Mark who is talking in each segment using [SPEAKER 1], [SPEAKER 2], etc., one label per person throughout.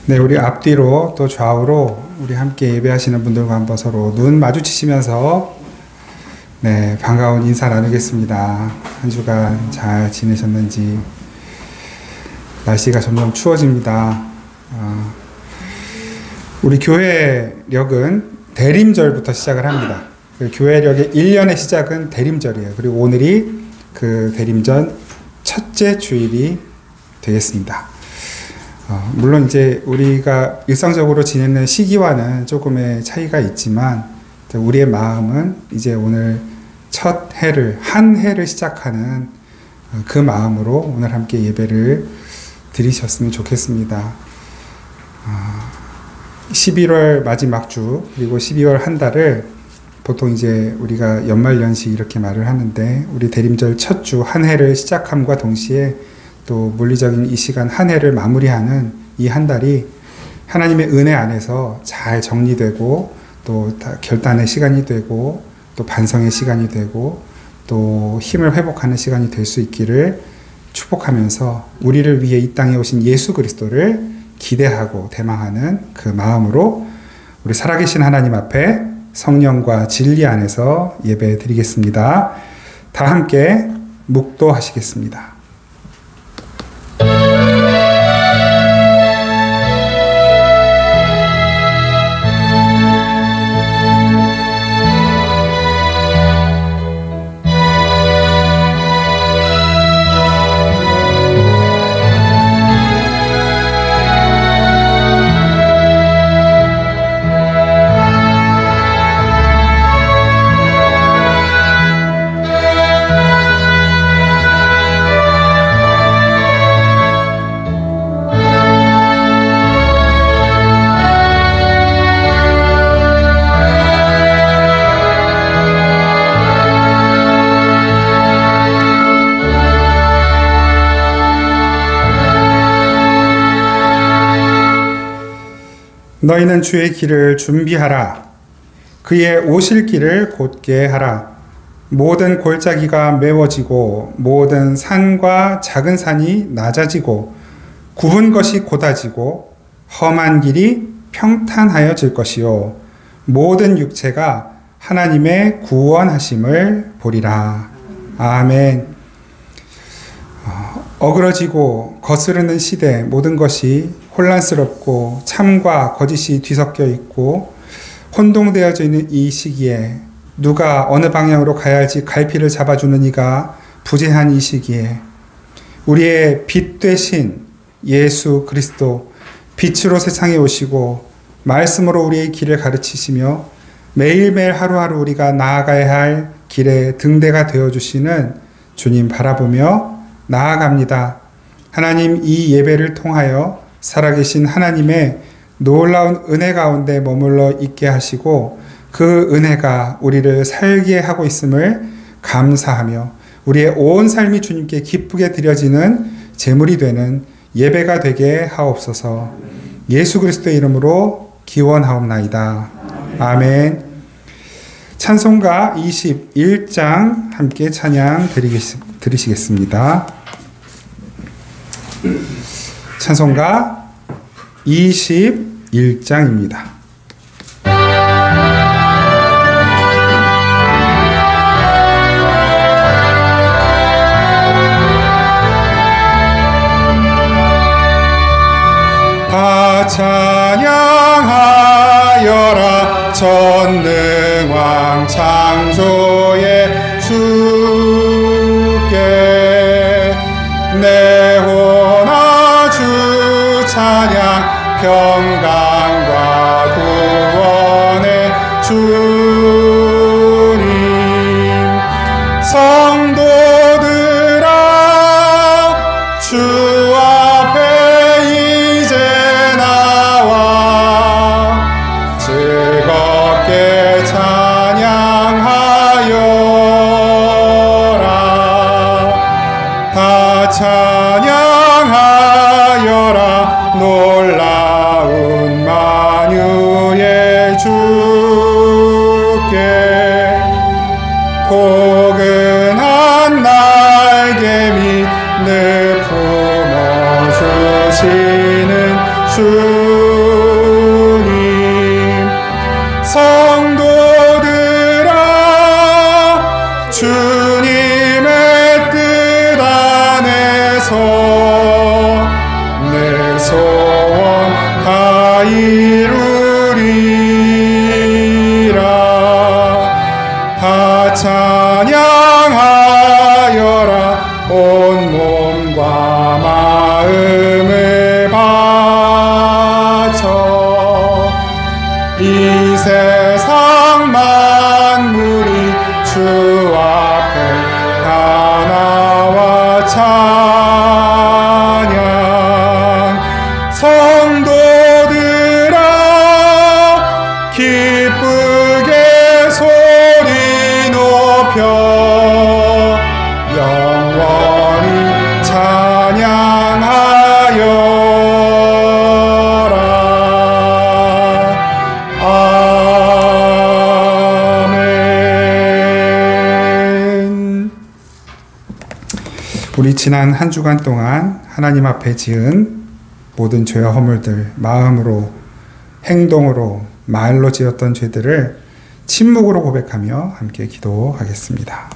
[SPEAKER 1] 네, 우리 앞뒤로 또 좌우로 우리 함께 예배하시는 분들과 한번 서로 눈 마주치시면서 네, 반가운 인사 나누겠습니다. 한 주간 잘 지내셨는지. 날씨가 점점 추워집니다. 우리 교회력은 대림절부터 시작을 합니다. 그 교회력의 1년의 시작은 대림절이에요. 그리고 오늘이 그 대림절 첫째 주일이 되겠습니다. 물론 이제 우리가 일상적으로 지내는 시기와는 조금의 차이가 있지만 우리의 마음은 이제 오늘 첫 해를, 한 해를 시작하는 그 마음으로 오늘 함께 예배를 드리셨으면 좋겠습니다. 11월 마지막 주 그리고 12월 한 달을 보통 이제 우리가 연말연시 이렇게 말을 하는데 우리 대림절 첫 주 한 해를 시작함과 동시에 또 물리적인 이 시간 한 해를 마무리하는 이 한 달이 하나님의 은혜 안에서 잘 정리되고 또 결단의 시간이 되고 또 반성의 시간이 되고 또 힘을 회복하는 시간이 될 수 있기를 축복하면서 우리를 위해 이 땅에 오신 예수 그리스도를 기대하고 대망하는 그 마음으로 우리 살아계신 하나님 앞에 성령과 진리 안에서 예배 드리겠습니다. 다 함께 묵도하시겠습니다. 너희는 주의 길을 준비하라. 그의 오실 길을 곧게 하라. 모든 골짜기가 메워지고 모든 산과 작은 산이 낮아지고 굽은 것이 곧아지고 험한 길이 평탄하여질 것이요 모든 육체가 하나님의 구원하심을 보리라. 아멘. 어그러지고 거스르는 시대 모든 것이 혼란스럽고 참과 거짓이 뒤섞여 있고 혼동되어져 있는 이 시기에 누가 어느 방향으로 가야 할지 갈피를 잡아주는 이가 부재한 이 시기에 우리의 빛 되신 예수 그리스도 빛으로 세상에 오시고 말씀으로 우리의 길을 가르치시며 매일매일 하루하루 우리가 나아가야 할 길의 등대가 되어주시는 주님 바라보며 나아갑니다. 하나님 이 예배를 통하여 살아계신 하나님의 놀라운 은혜 가운데 머물러 있게 하시고 그 은혜가 우리를 살게 하고 있음을 감사하며 우리의 온 삶이 주님께 기쁘게 드려지는 제물이 되는 예배가 되게 하옵소서. 예수 그리스도의 이름으로 기원하옵나이다. 아멘. 찬송가 21장 함께 찬양 드리시겠습니다. 찬송가 21장입니다. 다 찬양하여라 전능왕 창조의 주께 내 혼아 주 찬양 평강과 구원의 주님 성도들아 주 앞에 이제 나와 즐겁게 찬양하여라 다 찬양하여라 놀라운 만유의 주께 포근한 날개 밑 늘 품어주시는 주 다 이루리라. 다 찬양하여라. 온 몸과 마음을 바쳐 이 세상 만물이 주 앞에 다 나와 찬양. 성도들아 기쁘게 소리 높여 영원히 찬양하여라. 아멘. 우리 지난 한 주간 동안 하나님 앞에 지은 모든 죄와 허물들, 마음으로, 행동으로, 말로 지었던 죄들을 침묵으로 고백하며 함께 기도하겠습니다.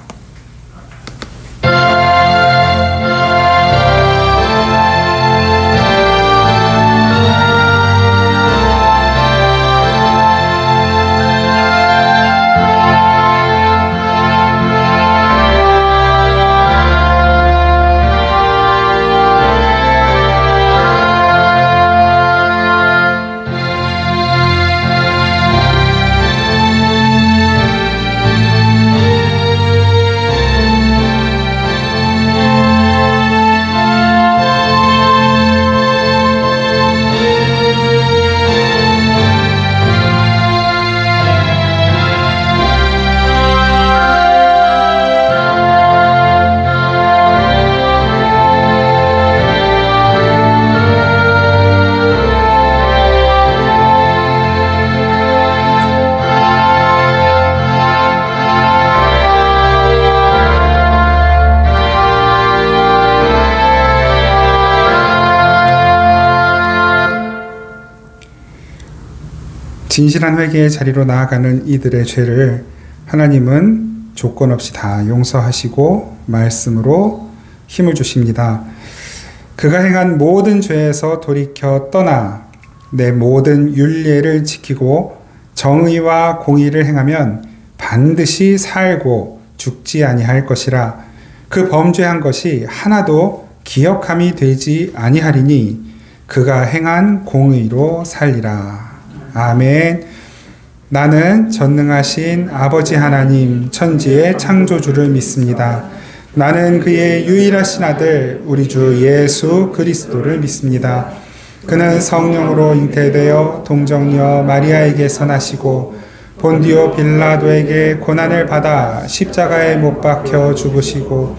[SPEAKER 1] 진실한 회개의 자리로 나아가는 이들의 죄를 하나님은 조건 없이 다 용서하시고 말씀으로 힘을 주십니다. 그가 행한 모든 죄에서 돌이켜 떠나 내 모든 율례를 지키고 정의와 공의를 행하면 반드시 살고 죽지 아니할 것이라. 그 범죄한 것이 하나도 기억함이 되지 아니하리니 그가 행한 공의로 살리라. 아멘. 나는 전능하신 아버지 하나님 천지의 창조주를 믿습니다. 나는 그의 유일하신 아들 우리 주 예수 그리스도를 믿습니다. 그는 성령으로 잉태되어 동정녀 마리아에게서 나시고 본디오 빌라도에게 고난을 받아 십자가에 못 박혀 죽으시고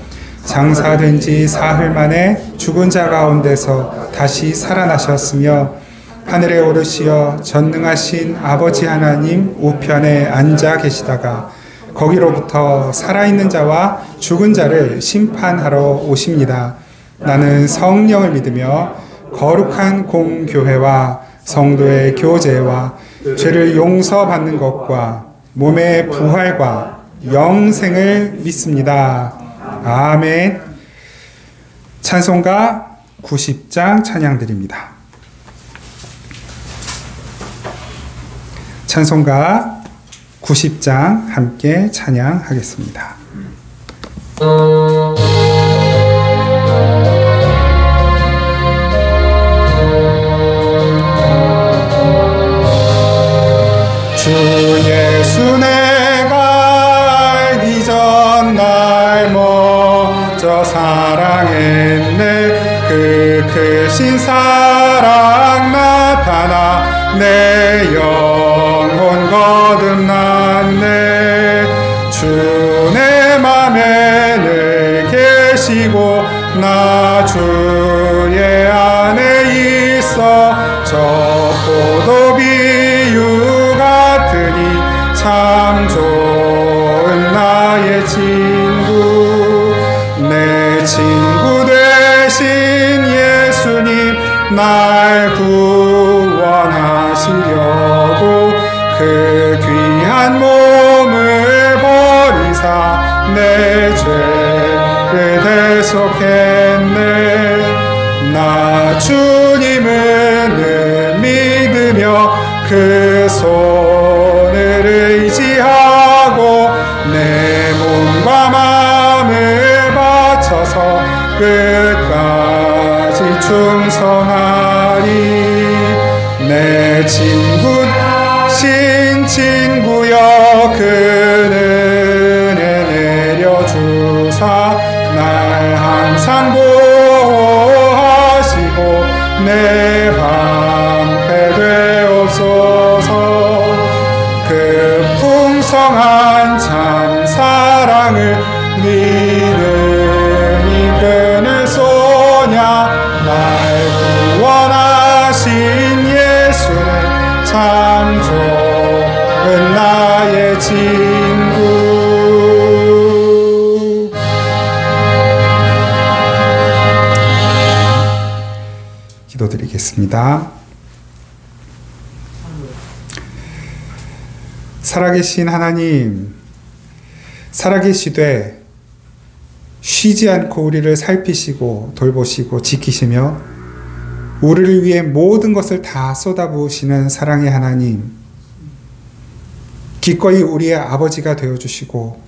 [SPEAKER 1] 장사된 지 사흘 만에 죽은 자 가운데서 다시 살아나셨으며 하늘에 오르시어 전능하신 아버지 하나님 우편에 앉아 계시다가 거기로부터 살아있는 자와 죽은 자를 심판하러 오십니다. 나는 성령을 믿으며 거룩한 공교회와 성도의 교제와 죄를 용서받는 것과 몸의 부활과 영생을 믿습니다. 아멘. 찬송가 90장 찬양드립니다. 찬송가 90장 함께 찬양하겠습니다. 주 예수 내가 알기 전 날 먼저 사랑했네. 그 크신 사랑 나타나 내 영혼 거듭났네. 주 내 맘에 늘 계시고 나 주의 안에 있어 저 포도비유 같으니 참 좋은 나의 친구. 내 친구 되신 예수님 날 구원하시려고 그 귀한 몸을 버리사 내 죄를 대속했네. 나 주님을 늘 풍성하리. 내 친구 친구여 그는 은혜 내려주사 날 항상 보호하시고 내 방패 되옵소서. 그 풍성한 참 사랑을 믿으니 그는 소냐. 날 구원하신 예수는 참 좋은 나의 친구. 기도드리겠습니다. 살아계신 하나님, 살아계시되 쉬지 않고 우리를 살피시고 돌보시고 지키시며 우리를 위해 모든 것을 다 쏟아부으시는 사랑의 하나님, 기꺼이 우리의 아버지가 되어주시고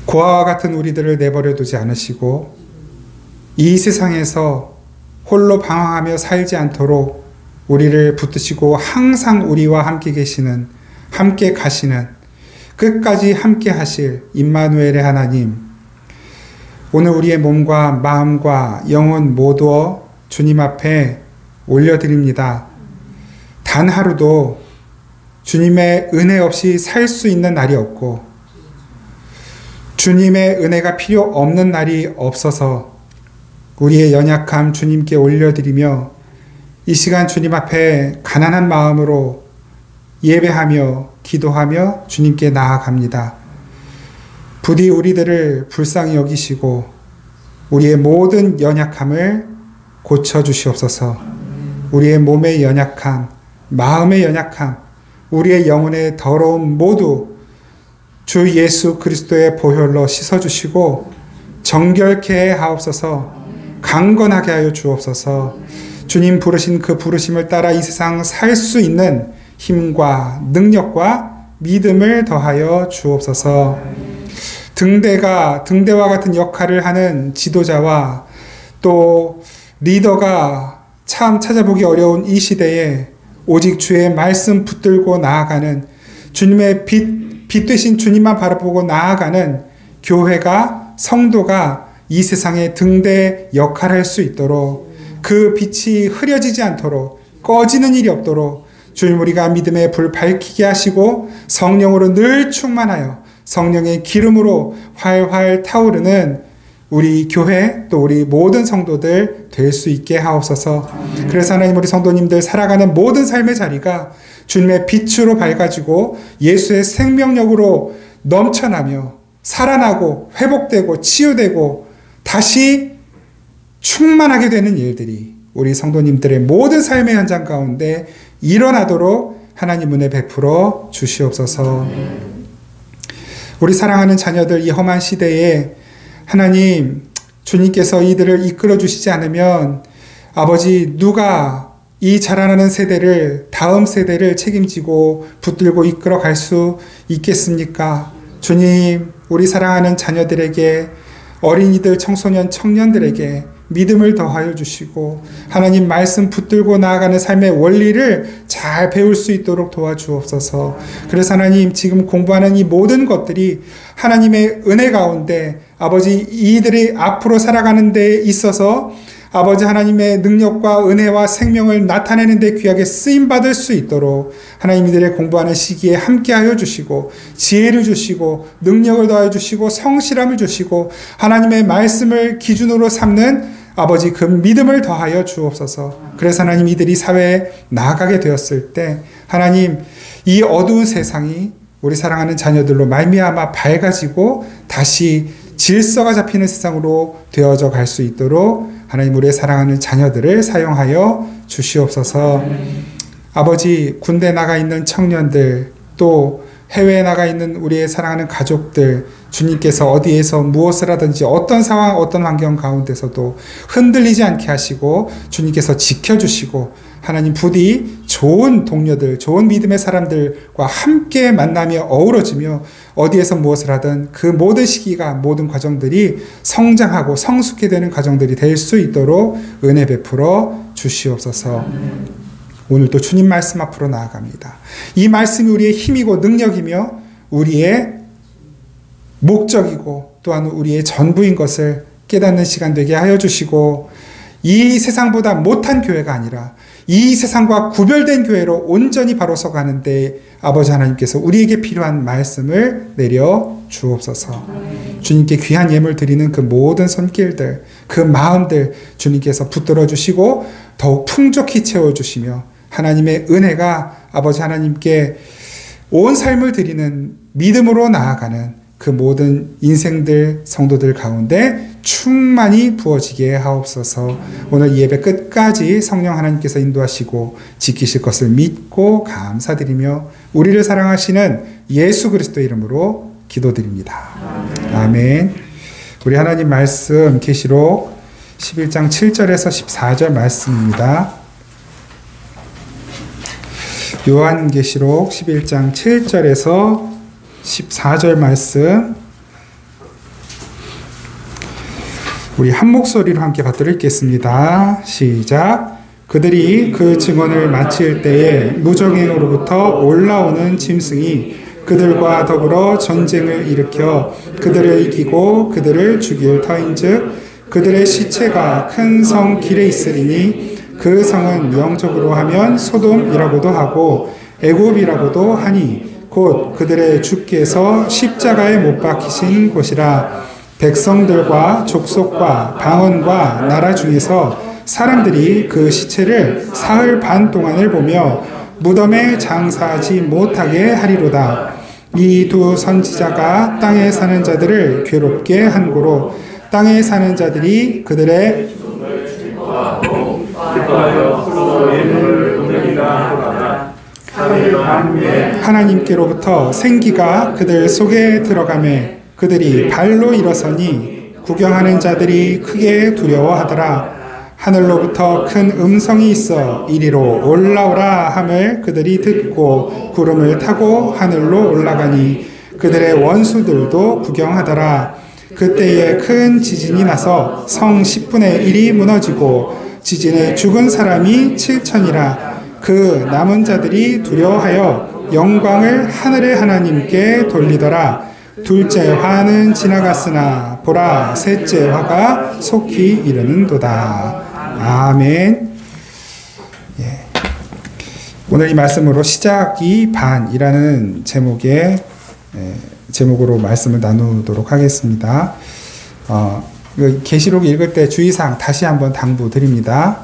[SPEAKER 1] 고아와 같은 우리들을 내버려 두지 않으시고 이 세상에서 홀로 방황하며 살지 않도록 우리를 붙드시고 항상 우리와 함께 계시는, 함께 가시는, 끝까지 함께 하실 임마누엘의 하나님, 오늘 우리의 몸과 마음과 영혼 모두 주님 앞에 올려드립니다. 단 하루도 주님의 은혜 없이 살 수 있는 날이 없고 주님의 은혜가 필요 없는 날이 없어서 우리의 연약함 주님께 올려드리며 이 시간 주님 앞에 가난한 마음으로 예배하며 기도하며 주님께 나아갑니다. 부디 우리들을 불쌍히 여기시고 우리의 모든 연약함을 고쳐주시옵소서. 우리의 몸의 연약함, 마음의 연약함, 우리의 영혼의 더러움 모두 주 예수 그리스도의 보혈로 씻어주시고 정결케 하옵소서. 강건하게 하여 주옵소서. 주님 부르신 그 부르심을 따라 이 세상 살 수 있는 힘과 능력과 믿음을 더하여 주옵소서. 등대와 같은 역할을 하는 지도자와 또 리더가 참 찾아보기 어려운 이 시대에 오직 주의 말씀 붙들고 나아가는, 주님의 빛 되신 주님만 바라보고 나아가는 교회가, 성도가 이 세상의 등대 역할을 할 수 있도록, 그 빛이 흐려지지 않도록, 꺼지는 일이 없도록 주님 우리가 믿음의 불 밝히게 하시고 성령으로 늘 충만하여 성령의 기름으로 활활 타오르는 우리 교회 또 우리 모든 성도들 될 수 있게 하옵소서. 그래서 하나님, 우리 성도님들 살아가는 모든 삶의 자리가 주님의 빛으로 밝아지고 예수의 생명력으로 넘쳐나며 살아나고 회복되고 치유되고 다시 충만하게 되는 일들이 우리 성도님들의 모든 삶의 현장 가운데 일어나도록 하나님 은혜 베풀어 주시옵소서. 우리 사랑하는 자녀들, 이 험한 시대에 하나님, 주님께서 이들을 이끌어 주시지 않으면 아버지, 누가 이 자라나는 세대를, 다음 세대를 책임지고 붙들고 이끌어 갈 수 있겠습니까? 주님, 우리 사랑하는 자녀들에게, 어린이들, 청소년, 청년들에게 믿음을 더하여 주시고 하나님 말씀 붙들고 나아가는 삶의 원리를 잘 배울 수 있도록 도와주옵소서. 그래서 하나님, 지금 공부하는 이 모든 것들이 하나님의 은혜 가운데 아버지, 이들이 앞으로 살아가는 데 있어서 아버지 하나님의 능력과 은혜와 생명을 나타내는 데 귀하게 쓰임받을 수 있도록 하나님, 이들의 공부하는 시기에 함께하여 주시고 지혜를 주시고 능력을 더하여 주시고 성실함을 주시고 하나님의 말씀을 기준으로 삼는 아버지 그 믿음을 더하여 주옵소서. 그래서 하나님, 이들이 사회에 나아가게 되었을 때 하나님, 이 어두운 세상이 우리 사랑하는 자녀들로 말미암아 밝아지고 다시 질서가 잡히는 세상으로 되어져 갈 수 있도록 하나님, 우리의 사랑하는 자녀들을 사용하여 주시옵소서. 아버지, 군대 나가 있는 청년들, 또 해외에 나가 있는 우리의 사랑하는 가족들, 주님께서 어디에서 무엇을 하든지 어떤 상황, 어떤 환경 가운데서도 흔들리지 않게 하시고 주님께서 지켜주시고 하나님 부디 좋은 동료들, 좋은 믿음의 사람들과 함께 만나며 어우러지며 어디에서 무엇을 하든 그 모든 시기가, 모든 과정들이 성장하고 성숙해 되는 과정들이 될 수 있도록 은혜 베풀어 주시옵소서. 오늘 또 주님 말씀 앞으로 나아갑니다. 이 말씀이 우리의 힘이고 능력이며 우리의 목적이고 또한 우리의 전부인 것을 깨닫는 시간 되게 하여 주시고, 이 세상보다 못한 교회가 아니라 이 세상과 구별된 교회로 온전히 바로 서가는데 아버지 하나님께서 우리에게 필요한 말씀을 내려 주옵소서. 주님께 귀한 예물 드리는 그 모든 손길들, 그 마음들 주님께서 붙들어 주시고 더욱 풍족히 채워주시며, 하나님의 은혜가 아버지 하나님께 온 삶을 드리는 믿음으로 나아가는 그 모든 인생들, 성도들 가운데 충만히 부어지게 하옵소서. 오늘 이 예배 끝까지 성령 하나님께서 인도하시고 지키실 것을 믿고 감사드리며 우리를 사랑하시는 예수 그리스도의 이름으로 기도드립니다. 아멘. 우리 하나님 말씀 계시록 11장 7절에서 14절 말씀입니다. 요한계시록 11장 7절에서 14절 말씀 우리 한 목소리로 함께 받들어 읽겠습니다. 시작. 그들이 그 증언을 마칠 때에 무정행으로부터 올라오는 짐승이 그들과 더불어 전쟁을 일으켜 그들을 이기고 그들을 죽일 터인즉 그들의 시체가 큰 성 길에 있으리니 그 성은 영적으로 하면 소돔이라고도 하고 애굽이라고도 하니 곧 그들의 주께서 십자가에 못 박히신 곳이라. 백성들과 족속과 방언과 나라 중에서 사람들이 그 시체를 사흘 반 동안을 보며 무덤에 장사하지 못하게 하리로다. 이 두 선지자가 땅에 사는 자들을 괴롭게 한 고로 땅에 사는 자들이 그들의 하나님께로부터 생기가 그들 속에 들어가매 그들이 발로 일어서니 구경하는 자들이 크게 두려워하더라. 하늘로부터 큰 음성이 있어 이리로 올라오라 함을 그들이 듣고 구름을 타고 하늘로 올라가니 그들의 원수들도 구경하더라. 그때에 큰 지진이 나서 성 10분의 1이 무너지고 지진에 죽은 사람이 7천이라. 그 남은 자들이 두려워하여 영광을 하늘의 하나님께 돌리더라. 둘째 화는 지나갔으나 보라 셋째 화가 속히 이르는도다. 아멘. 예. 오늘 이 말씀으로 시작이 반이라는 제목으로 말씀을 나누도록 하겠습니다. 계시록 읽을 때 주의사항 다시 한번 당부드립니다.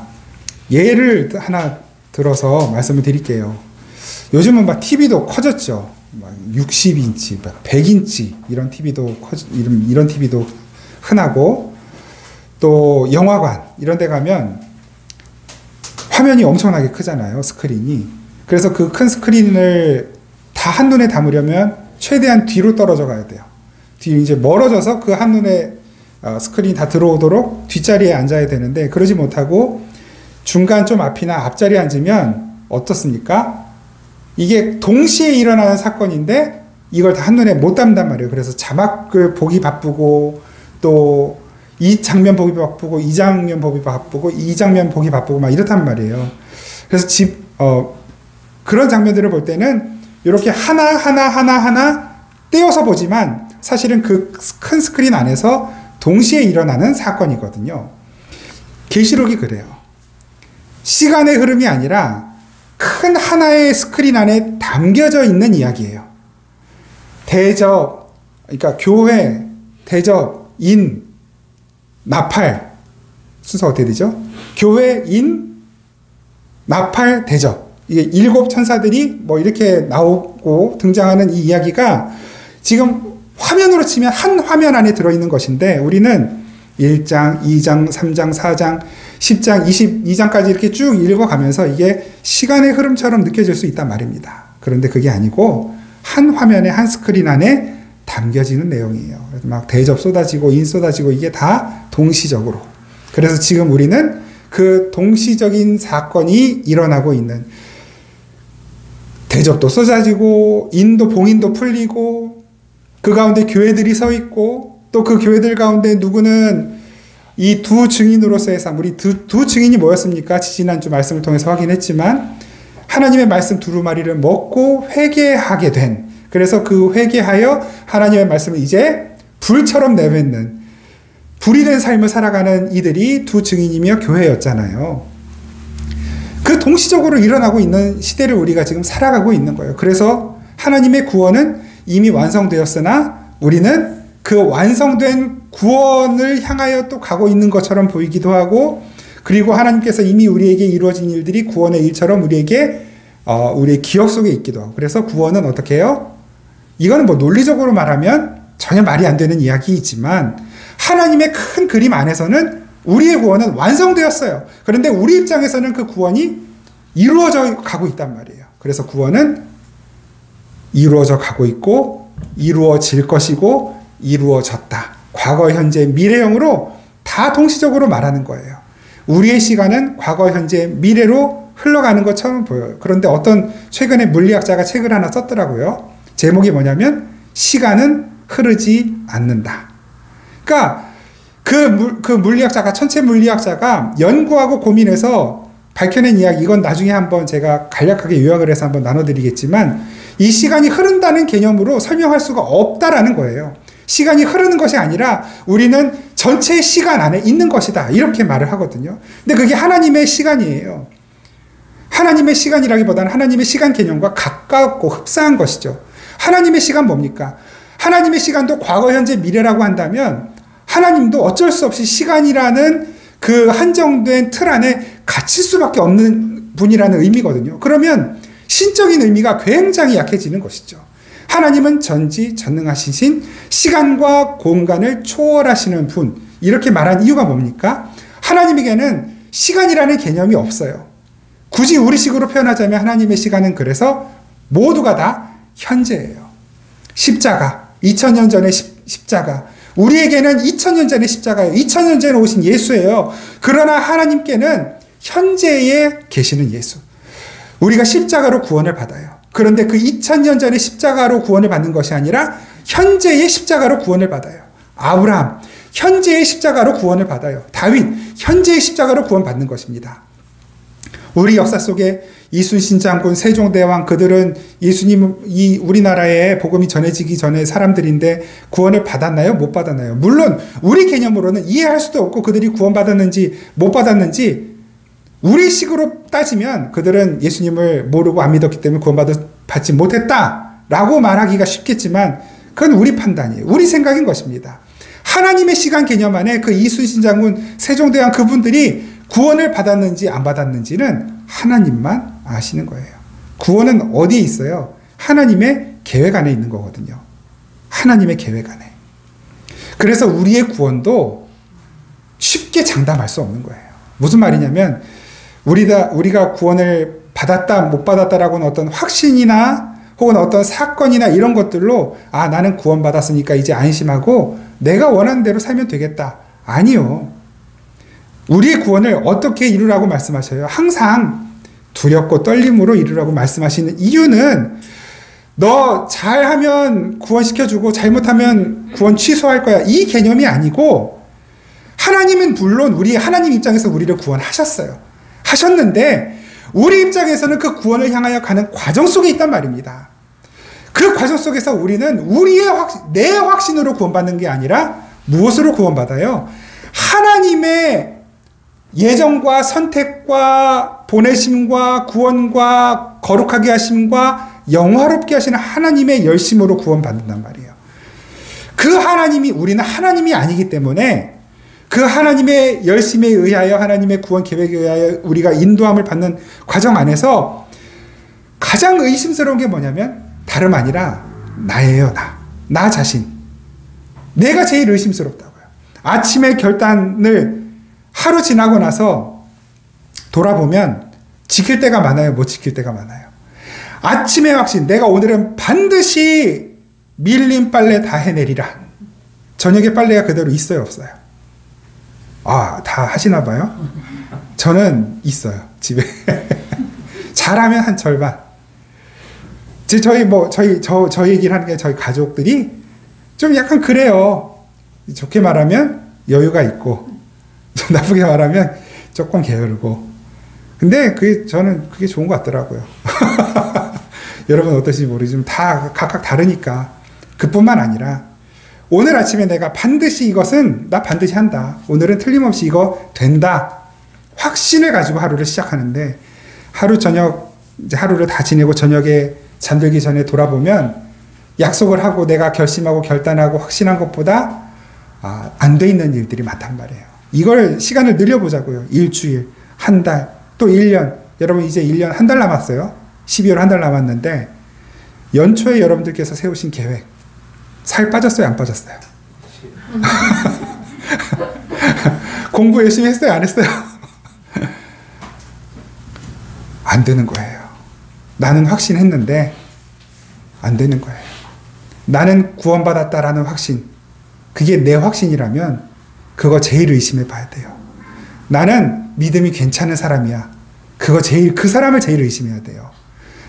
[SPEAKER 1] 예를 하나 들어서 말씀을 드릴게요. 요즘은 막 TV도 커졌죠. 60인치, 100인치 이런 TV도 이런 TV도 흔하고, 또 영화관 이런 데 가면 화면이 엄청나게 크잖아요. 스크린이. 그래서 그 큰 스크린을 다 한눈에 담으려면 최대한 뒤로 떨어져 가야 돼요. 뒤로 이제 멀어져서 그 한눈에 스크린이 다 들어오도록 뒷자리에 앉아야 되는데, 그러지 못하고 중간 좀 앞이나 앞자리에 앉으면 어떻습니까? 이게 동시에 일어나는 사건인데 이걸 다 한눈에 못 담단 말이에요. 그래서 자막을 보기 바쁘고, 또 이 장면 보기 바쁘고, 이 장면 보기 바쁘고, 이 장면 보기 바쁘고 막 이렇단 말이에요. 그래서 그런 장면들을 볼 때는 이렇게 하나 떼어서 보지만 사실은 그 큰 스크린 안에서 동시에 일어나는 사건이거든요. 계시록이 그래요. 시간의 흐름이 아니라 큰 하나의 스크린 안에 담겨져 있는 이야기예요. 대접, 그러니까 교회, 대접, 인, 나팔. 순서 어떻게 되죠? 교회, 인, 나팔, 대접. 이게 7 천사들이 뭐 이렇게 나오고 등장하는 이 이야기가 지금 화면으로 치면 한 화면 안에 들어있는 것인데, 우리는 1장, 2장, 3장, 4장, 10장, 22장까지 이렇게 쭉 읽어가면서 이게 시간의 흐름처럼 느껴질 수 있단 말입니다. 그런데 그게 아니고 한 화면에, 한 스크린 안에 담겨지는 내용이에요. 막 대접 쏟아지고 인 쏟아지고 이게 다 동시적으로. 그래서 지금 우리는 그 동시적인 사건이 일어나고 있는, 대접도 쏟아지고 인도 봉인도 풀리고 그 가운데 교회들이 서 있고, 또 그 교회들 가운데 누구는 이 두 증인으로서의 삶, 우리 두 증인이 뭐였습니까? 지지난주 말씀을 통해서 확인했지만 하나님의 말씀 두루마리를 먹고 회개하게 된, 그래서 그 회개하여 하나님의 말씀을 이제 불처럼 내뱉는, 불이 된 삶을 살아가는 이들이 두 증인이며 교회였잖아요. 그 동시적으로 일어나고 있는 시대를 우리가 지금 살아가고 있는 거예요. 그래서 하나님의 구원은 이미 완성되었으나 우리는 그 완성된 구원을 향하여 또 가고 있는 것처럼 보이기도 하고, 그리고 하나님께서 이미 우리에게 이루어진 일들이 구원의 일처럼 우리에게 우리의 기억 속에 있기도 하고, 그래서 구원은 어떻게 해요? 이거는 뭐 논리적으로 말하면 전혀 말이 안 되는 이야기이지만 하나님의 큰 그림 안에서는 우리의 구원은 완성되었어요. 그런데 우리 입장에서는 그 구원이 이루어져 가고 있단 말이에요. 그래서 구원은 이루어져 가고 있고 이루어질 것이고 이루어졌다. 과거, 현재, 미래형으로 다 동시적으로 말하는 거예요. 우리의 시간은 과거, 현재, 미래로 흘러가는 것처럼 보여요. 그런데 어떤 최근에 물리학자가 책을 하나 썼더라고요. 제목이 뭐냐면 시간은 흐르지 않는다. 그러니까 그 물리학자가, 천체 물리학자가 연구하고 고민해서 밝혀낸 이야기, 이건 나중에 한번 제가 간략하게 요약을 해서 한번 나눠드리겠지만, 이 시간이 흐른다는 개념으로 설명할 수가 없다라는 거예요. 시간이 흐르는 것이 아니라 우리는 전체 시간 안에 있는 것이다, 이렇게 말을 하거든요. 근데 그게 하나님의 시간이에요. 하나님의 시간이라기보다는 하나님의 시간 개념과 가깝고 흡사한 것이죠. 하나님의 시간 뭡니까? 하나님의 시간도 과거, 현재, 미래라고 한다면 하나님도 어쩔 수 없이 시간이라는 그 한정된 틀 안에 갇힐 수밖에 없는 분이라는 의미거든요. 그러면 신적인 의미가 굉장히 약해지는 것이죠. 하나님은 전지전능하신 신, 시간과 공간을 초월하시는 분, 이렇게 말한 이유가 뭡니까? 하나님에게는 시간이라는 개념이 없어요. 굳이 우리식으로 표현하자면 하나님의 시간은 그래서 모두가 다 현재예요. 십자가, 2000년 전의 십자가, 우리에게는 2000년 전의 십자가예요. 2000년 전에 오신 예수예요. 그러나 하나님께는 현재에 계시는 예수. 우리가 십자가로 구원을 받아요. 그런데 그 2000년 전의 십자가로 구원을 받는 것이 아니라 현재의 십자가로 구원을 받아요. 아브라함, 현재의 십자가로 구원을 받아요. 다윗, 현재의 십자가로 구원받는 것입니다. 우리 역사 속에 이순신 장군, 세종대왕, 그들은 이 우리나라에 복음이 전해지기 전에 사람들인데 구원을 받았나요? 못 받았나요? 물론 우리 개념으로는 이해할 수도 없고, 그들이 구원받았는지 못 받았는지 우리 식으로 따지면 그들은 예수님을 모르고 안 믿었기 때문에 구원받지 못했다라고 말하기가 쉽겠지만, 그건 우리 판단이에요. 우리 생각인 것입니다. 하나님의 시간 개념 안에 그 이순신 장군, 세종대왕, 그분들이 구원을 받았는지 안 받았는지는 하나님만 아시는 거예요. 구원은 어디에 있어요? 하나님의 계획 안에 있는 거거든요. 하나님의 계획 안에. 그래서 우리의 구원도 쉽게 장담할 수 없는 거예요. 무슨 말이냐면, 우리가 구원을 받았다 못 받았다라고는 어떤 확신이나 혹은 어떤 사건이나 이런 것들로 나는 구원받았으니까 이제 안심하고 내가 원하는 대로 살면 되겠다. 아니요. 우리의 구원을 어떻게 이루라고 말씀하셔요? 항상 두렵고 떨림으로 이루라고 말씀하시는 이유는, 너 잘하면 구원시켜주고 잘못하면 구원 취소할 거야, 이 개념이 아니고, 하나님은 물론 하나님 입장에서 우리를 구원하셨어요. 하셨는데 우리 입장에서는 그 구원을 향하여 가는 과정 속에 있단 말입니다. 그 과정 속에서 우리는 내 확신으로 구원받는 게 아니라 무엇으로 구원받아요? 하나님의 예정과 선택과 보내심과 구원과 거룩하게 하심과 영화롭게 하시는 하나님의 열심으로 구원받는단 말이에요. 그 하나님이, 우리는 하나님이 아니기 때문에 그 하나님의 열심에 의하여, 하나님의 구원 계획에 의하여 우리가 인도함을 받는 과정 안에서 가장 의심스러운 게 뭐냐면 다름 아니라 나예요. 나 자신. 내가 제일 의심스럽다고요. 아침에 결단을 하루 지나고 나서 돌아보면 지킬 때가 많아요, 못 지킬 때가 많아요. 아침의 확신, 내가 오늘은 반드시 밀린 빨래 다 해내리라. 저녁에 빨래가 그대로 있어요, 없어요? 다 하시나 봐요? 저는 있어요, 집에. 잘하면 한 절반. 저희 얘기를 하는 게 저희 가족들이 좀 약간 그래요. 좋게 말하면 여유가 있고, 좀 나쁘게 말하면 조금 게으르고. 근데 저는 그게 좋은 것 같더라고요. 여러분 어떠신지 모르지만 다 각각 다르니까. 그뿐만 아니라 오늘 아침에 내가 반드시 나 반드시 한다. 오늘은 틀림없이 이거 된다. 확신을 가지고 하루를 시작하는데 이제 하루를 다 지내고 저녁에 잠들기 전에 돌아보면 약속을 하고 내가 결심하고 결단하고 확신한 것보다 안 돼 있는 일들이 많단 말이에요. 이걸 시간을 늘려보자고요. 일주일, 한 달, 또 1년. 여러분 이제 1년 한 달 남았어요. 12월 한 달 남았는데 연초에 여러분들께서 세우신 계획 살 빠졌어요? 안 빠졌어요? 공부 열심히 했어요? 안 했어요? 안 되는 거예요. 나는 확신했는데 안 되는 거예요. 나는 구원받았다라는 확신, 그게 내 확신이라면 그거 제일 의심해 봐야 돼요. 나는 믿음이 괜찮은 사람이야. 그 사람을 제일 의심해야 돼요.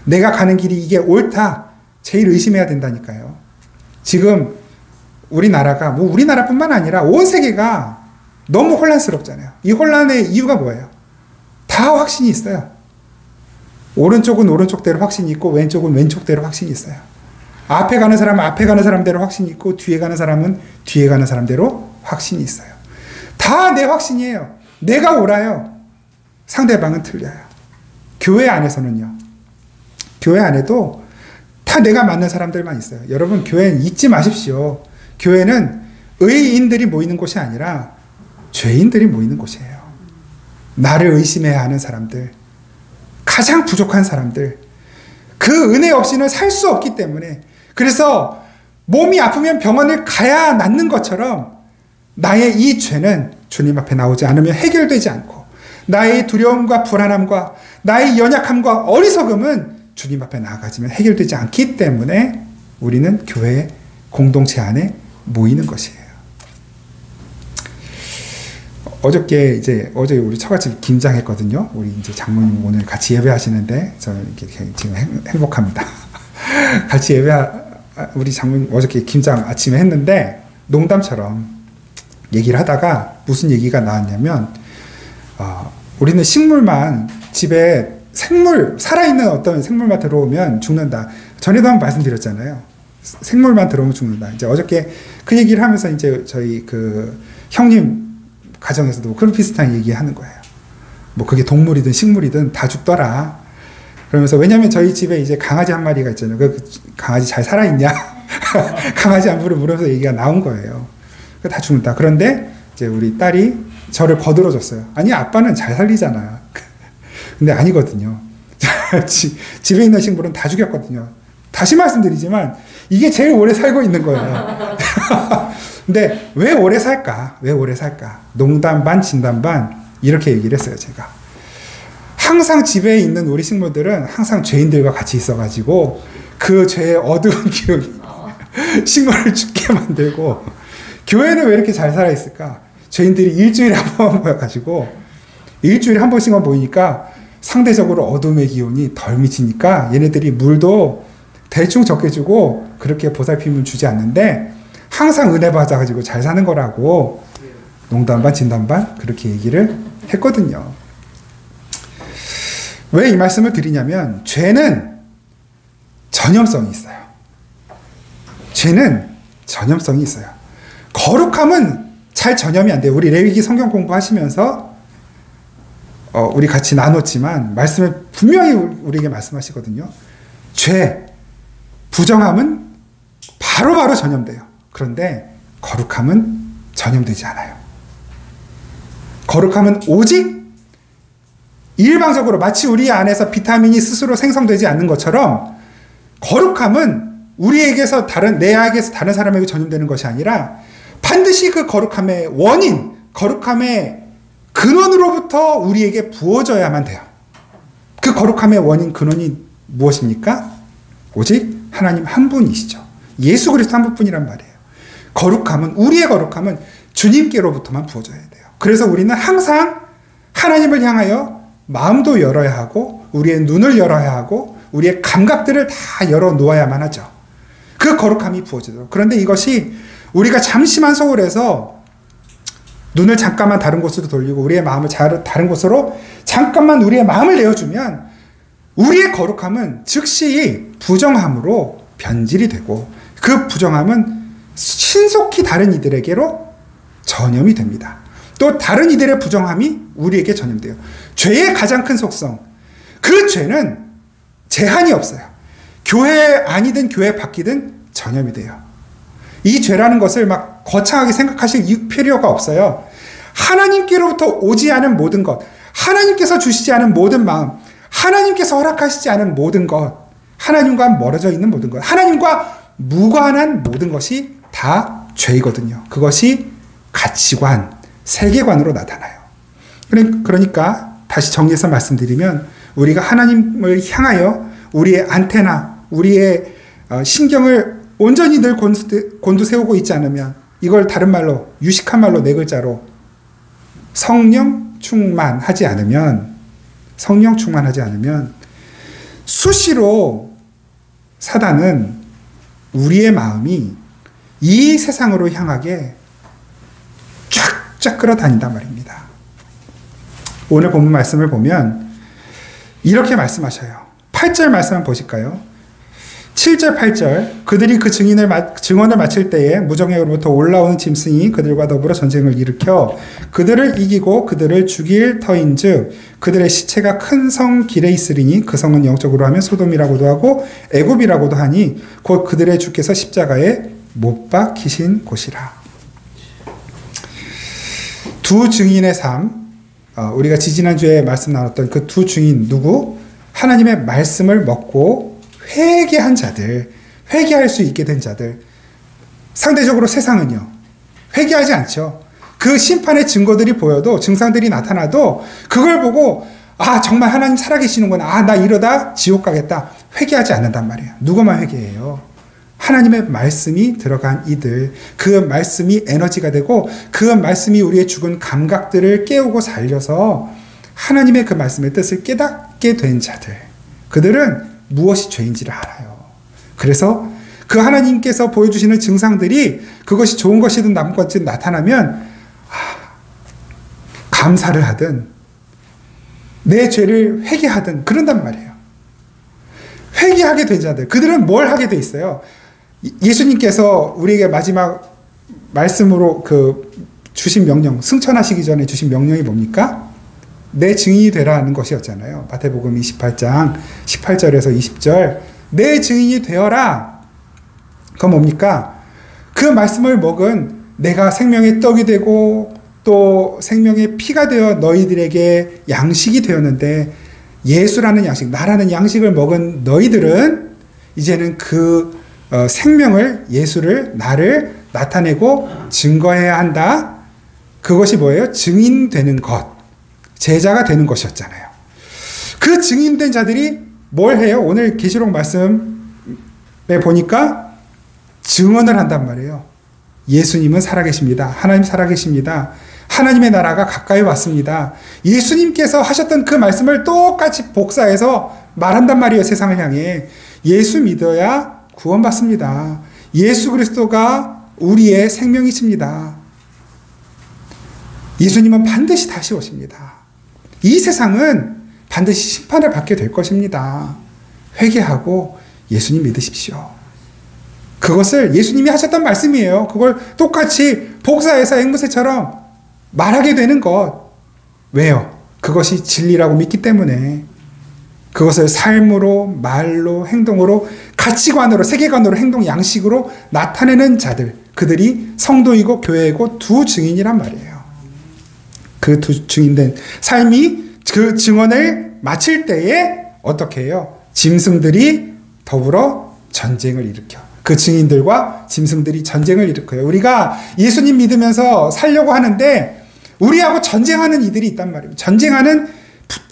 [SPEAKER 1] 내가 가는 길이 이게 옳다. 제일 의심해야 된다니까요. 지금 우리나라가 우리나라뿐만 아니라 온 세계가 너무 혼란스럽잖아요. 이 혼란의 이유가 뭐예요? 다 확신이 있어요. 오른쪽은 오른쪽대로 확신이 있고 왼쪽은 왼쪽대로 확신이 있어요. 앞에 가는 사람은 앞에 가는 사람대로 확신이 있고 뒤에 가는 사람은 뒤에 가는 사람대로 확신이 있어요. 다 내 확신이에요. 내가 옳아요. 상대방은 틀려요. 교회 안에서는요. 교회 안에도 다 내가 맞는 사람들만 있어요. 여러분 교회는 잊지 마십시오. 교회는 의인들이 모이는 곳이 아니라 죄인들이 모이는 곳이에요. 나를 의심해야 하는 사람들, 가장 부족한 사람들, 그 은혜 없이는 살 수 없기 때문에, 그래서 몸이 아프면 병원을 가야 낫는 것처럼 나의 이 죄는 주님 앞에 나오지 않으면 해결되지 않고, 나의 두려움과 불안함과 나의 연약함과 어리석음은 주님 앞에 나아가지면 해결되지 않기 때문에 우리는 교회 공동체 안에 모이는 것이에요. 어제 우리 처갓집 김장했거든요. 우리 이제 장모님 오늘 같이 예배하시는데 저는 지금 행복합니다. 같이 우리 장모님 어저께 김장 아침에 했는데 농담처럼 얘기를 하다가 무슨 얘기가 나왔냐면, 우리는 식물만 집에 살아있는 어떤 생물만 들어오면 죽는다. 전에도 한번 말씀드렸잖아요. 생물만 들어오면 죽는다. 이제 어저께 그 얘기를 하면서 이제 저희 그 형님 가정에서도 그런 비슷한 얘기 하는 거예요. 뭐 그게 동물이든 식물이든 다 죽더라. 그러면서, 왜냐면 저희 집에 이제 강아지 한 마리가 있잖아요. 그 강아지 잘 살아있냐? 강아지 안부를 물어서 얘기가 나온 거예요. 다 죽는다. 그런데 이제 우리 딸이 저를 거들어줬어요. 아니, 아빠는 잘 살리잖아. 근데 아니거든요. 집에 있는 식물은 다 죽였거든요. 다시 말씀드리지만 이게 제일 오래 살고 있는 거예요. 근데 왜 오래 살까? 농담 반 진담 반 이렇게 얘기를 했어요, 제가. 항상 집에 있는 우리 식물들은 항상 죄인들과 같이 있어가지고 그 죄의 어두운 기운이 식물을 죽게 만들고, 교회는 왜 이렇게 잘 살아있을까? 죄인들이 일주일에 한 번 모여가지고 일주일에 한 번씩만 모이니까 상대적으로 어둠의 기운이 덜 미치니까 얘네들이 물도 대충 적게 주고 그렇게 보살핌을 주지 않는데 항상 은혜 받아가지고 잘 사는 거라고 농담 반 진담 반 그렇게 얘기를 했거든요. 왜 이 말씀을 드리냐면, 죄는 전염성이 있어요. 죄는 전염성이 있어요. 거룩함은 잘 전염이 안 돼요. 우리 레위기 성경 공부하시면서 우리 같이 나눴지만 말씀을 분명히 우리에게 말씀하시거든요. 죄, 부정함은 바로바로 전염돼요. 그런데 거룩함은 전염되지 않아요. 거룩함은 오직 일방적으로, 마치 우리 안에서 비타민이 스스로 생성되지 않는 것처럼, 거룩함은 우리에게서 내에게서 다른 사람에게 전염되는 것이 아니라 반드시 그 거룩함의 원인, 거룩함의 근원으로부터 우리에게 부어져야만 돼요. 그 거룩함의 원인, 근원이 무엇입니까? 오직 하나님 한 분이시죠. 예수 그리스도 한 분뿐이란 말이에요. 우리의 거룩함은 주님께로부터만 부어져야 돼요. 그래서 우리는 항상 하나님을 향하여 마음도 열어야 하고 우리의 눈을 열어야 하고 우리의 감각들을 다 열어 놓아야만 하죠. 그 거룩함이 부어지도록. 그런데 이것이 우리가 잠시만 소홀해서 눈을 잠깐만 다른 곳으로 돌리고 우리의 마음을 다른 곳으로 잠깐만 우리의 마음을 내어주면 우리의 거룩함은 즉시 부정함으로 변질이 되고 그 부정함은 신속히 다른 이들에게로 전염이 됩니다. 또 다른 이들의 부정함이 우리에게 전염돼요. 죄의 가장 큰 속성, 그 죄는 제한이 없어요. 교회 안이든 교회 밖이든 전염이 돼요. 이 죄라는 것을 막 거창하게 생각하실 필요가 없어요. 하나님께로부터 오지 않은 모든 것, 하나님께서 주시지 않은 모든 마음, 하나님께서 허락하시지 않은 모든 것, 하나님과 멀어져 있는 모든 것, 하나님과 무관한 모든 것이 다 죄이거든요. 그것이 가치관, 세계관으로 나타나요. 그러니까 다시 정리해서 말씀드리면 우리가 하나님을 향하여 우리의 안테나, 우리의 신경을 온전히 늘 곤두세우고 있지 않으면 이걸 다른 말로 유식한 말로 네 글자로 성령 충만하지 않으면 수시로 사단은 우리의 마음이 이 세상으로 향하게 쫙쫙 끌어다닌단 말입니다. 오늘 본문 말씀을 보면 이렇게 말씀하셔요. 8절 말씀 한번 보실까요? 7절 8절 그들이 그 증언을 마칠 때에 무정에로부터 올라오는 짐승이 그들과 더불어 전쟁을 일으켜 그들을 이기고 그들을 죽일 터인즉 그들의 시체가 큰 성 길에 있으리니 그 성은 영적으로 하면 소돔이라고도 하고 애굽이라고도 하니 곧 그들의 주께서 십자가에 못 박히신 곳이라. 두 증인의 삶, 우리가 지지난주에 말씀 나눴던 그 두 증인 누구? 하나님의 말씀을 먹고 회개한 자들, 회개할 수 있게 된 자들. 상대적으로 세상은요, 회개하지 않죠. 그 심판의 증거들이 보여도, 증상들이 나타나도 그걸 보고 정말 하나님 살아계시는구나, 나 이러다 지옥 가겠다, 회개하지 않는단 말이에요. 누구만 회개해요? 하나님의 말씀이 들어간 이들, 그 말씀이 에너지가 되고 그 말씀이 우리의 죽은 감각들을 깨우고 살려서 하나님의 그 말씀의 뜻을 깨닫게 된 자들, 그들은 무엇이 죄인지를 알아요. 그래서 그 하나님께서 보여주시는 증상들이 그것이 좋은 것이든 나쁜 것이든 나타나면 감사를 하든 내 죄를 회개하든 그런단 말이에요. 회개하게 된 자들, 그들은 뭘 하게 돼 있어요? 예수님께서 우리에게 마지막 말씀으로 주신 명령, 승천하시기 전에 주신 명령이 뭡니까? 내 증인이 되라는 것이었잖아요. 마태복음 28장 18절에서 20절 내 증인이 되어라. 그건 뭡니까? 그 말씀을 먹은 내가 생명의 떡이 되고 또 생명의 피가 되어 너희들에게 양식이 되었는데 예수라는 양식, 나라는 양식을 먹은 너희들은 이제는 그 생명을, 예수를, 나를 나타내고 증거해야 한다. 그것이 뭐예요? 증인되는 것, 제자가 되는 것이었잖아요. 그 증인된 자들이 뭘 해요? 오늘 계시록 말씀에 보니까 증언을 한단 말이에요. 예수님은 살아계십니다. 하나님 살아계십니다. 하나님의 나라가 가까이 왔습니다. 예수님께서 하셨던 그 말씀을 똑같이 복사해서 말한단 말이에요. 세상을 향해. 예수 믿어야 구원받습니다. 예수 그리스도가 우리의 생명이십니다. 예수님은 반드시 다시 오십니다. 이 세상은 반드시 심판을 받게 될 것입니다. 회개하고 예수님 믿으십시오. 그것을 예수님이 하셨던 말씀이에요. 그걸 똑같이 복사해서 앵무새처럼 말하게 되는 것. 왜요? 그것이 진리라고 믿기 때문에 그것을 삶으로, 말로, 행동으로, 가치관으로, 세계관으로, 행동 양식으로 나타내는 자들, 그들이 성도이고 교회이고 두 증인이란 말이에요. 그 두 증인된 삶이 그 증언을 마칠 때에 어떻게 해요? 짐승들이 더불어 전쟁을 일으켜. 그 증인들과 짐승들이 전쟁을 일으켜요. 우리가 예수님 믿으면서 살려고 하는데 우리하고 전쟁하는 이들이 있단 말입니다. 전쟁하는,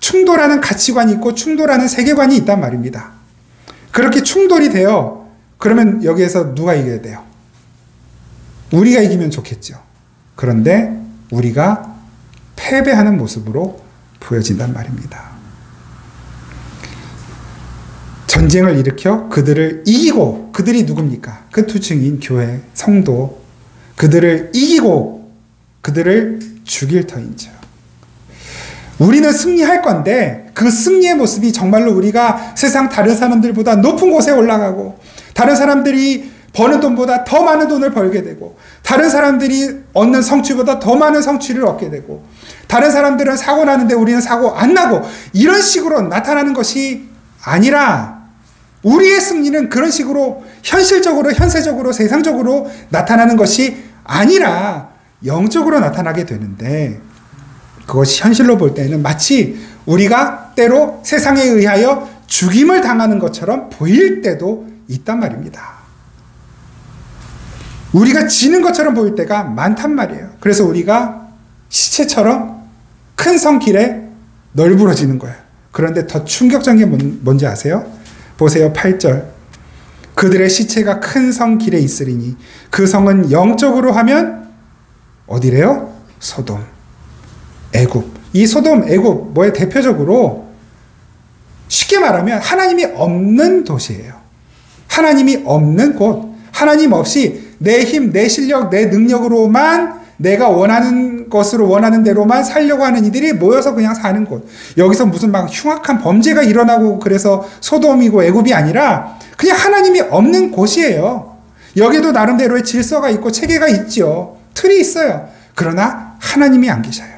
[SPEAKER 1] 충돌하는 가치관이 있고 충돌하는 세계관이 있단 말입니다. 그렇게 충돌이 돼요. 그러면 여기에서 누가 이겨야 돼요? 우리가 이기면 좋겠죠. 그런데 우리가 패배하는 모습으로 보여진단 말입니다. 전쟁을 일으켜 그들을 이기고, 그들이 누굽니까? 그 투층인 교회, 성도, 그들을 이기고 그들을 죽일 터인지요. 우리는 승리할 건데 그 승리의 모습이 정말로 우리가 세상 다른 사람들보다 높은 곳에 올라가고, 다른 사람들이 버는 돈보다 더 많은 돈을 벌게 되고, 다른 사람들이 얻는 성취보다 더 많은 성취를 얻게 되고, 다른 사람들은 사고 나는데 우리는 사고 안 나고, 이런 식으로 나타나는 것이 아니라, 우리의 승리는 그런 식으로 현실적으로, 현세적으로, 세상적으로 나타나는 것이 아니라 영적으로 나타나게 되는데, 그것이 현실로 볼 때는 마치 우리가 때로 세상에 의하여 죽임을 당하는 것처럼 보일 때도 있단 말입니다. 우리가 지는 것처럼 보일 때가 많단 말이에요. 그래서 우리가 시체처럼 큰 성길에 널브러지는 거예요. 그런데 더 충격적인 게 뭔지 아세요? 보세요. 8절. 그들의 시체가 큰 성 길에 있으리니 그 성은 영적으로 하면 어디래요? 소돔, 애굽. 이 소돔, 애굽 뭐의 대표적으로, 쉽게 말하면 하나님이 없는 도시예요. 하나님이 없는 곳. 하나님 없이 내 힘, 내 실력, 내 능력으로만 내가 원하는 것으로, 원하는 대로만 살려고 하는 이들이 모여서 그냥 사는 곳. 여기서 무슨 막 흉악한 범죄가 일어나고 그래서 소돔이고 애굽이 아니라 그냥 하나님이 없는 곳이에요. 여기도 나름대로의 질서가 있고 체계가 있죠. 틀이 있어요. 그러나 하나님이 안 계셔요.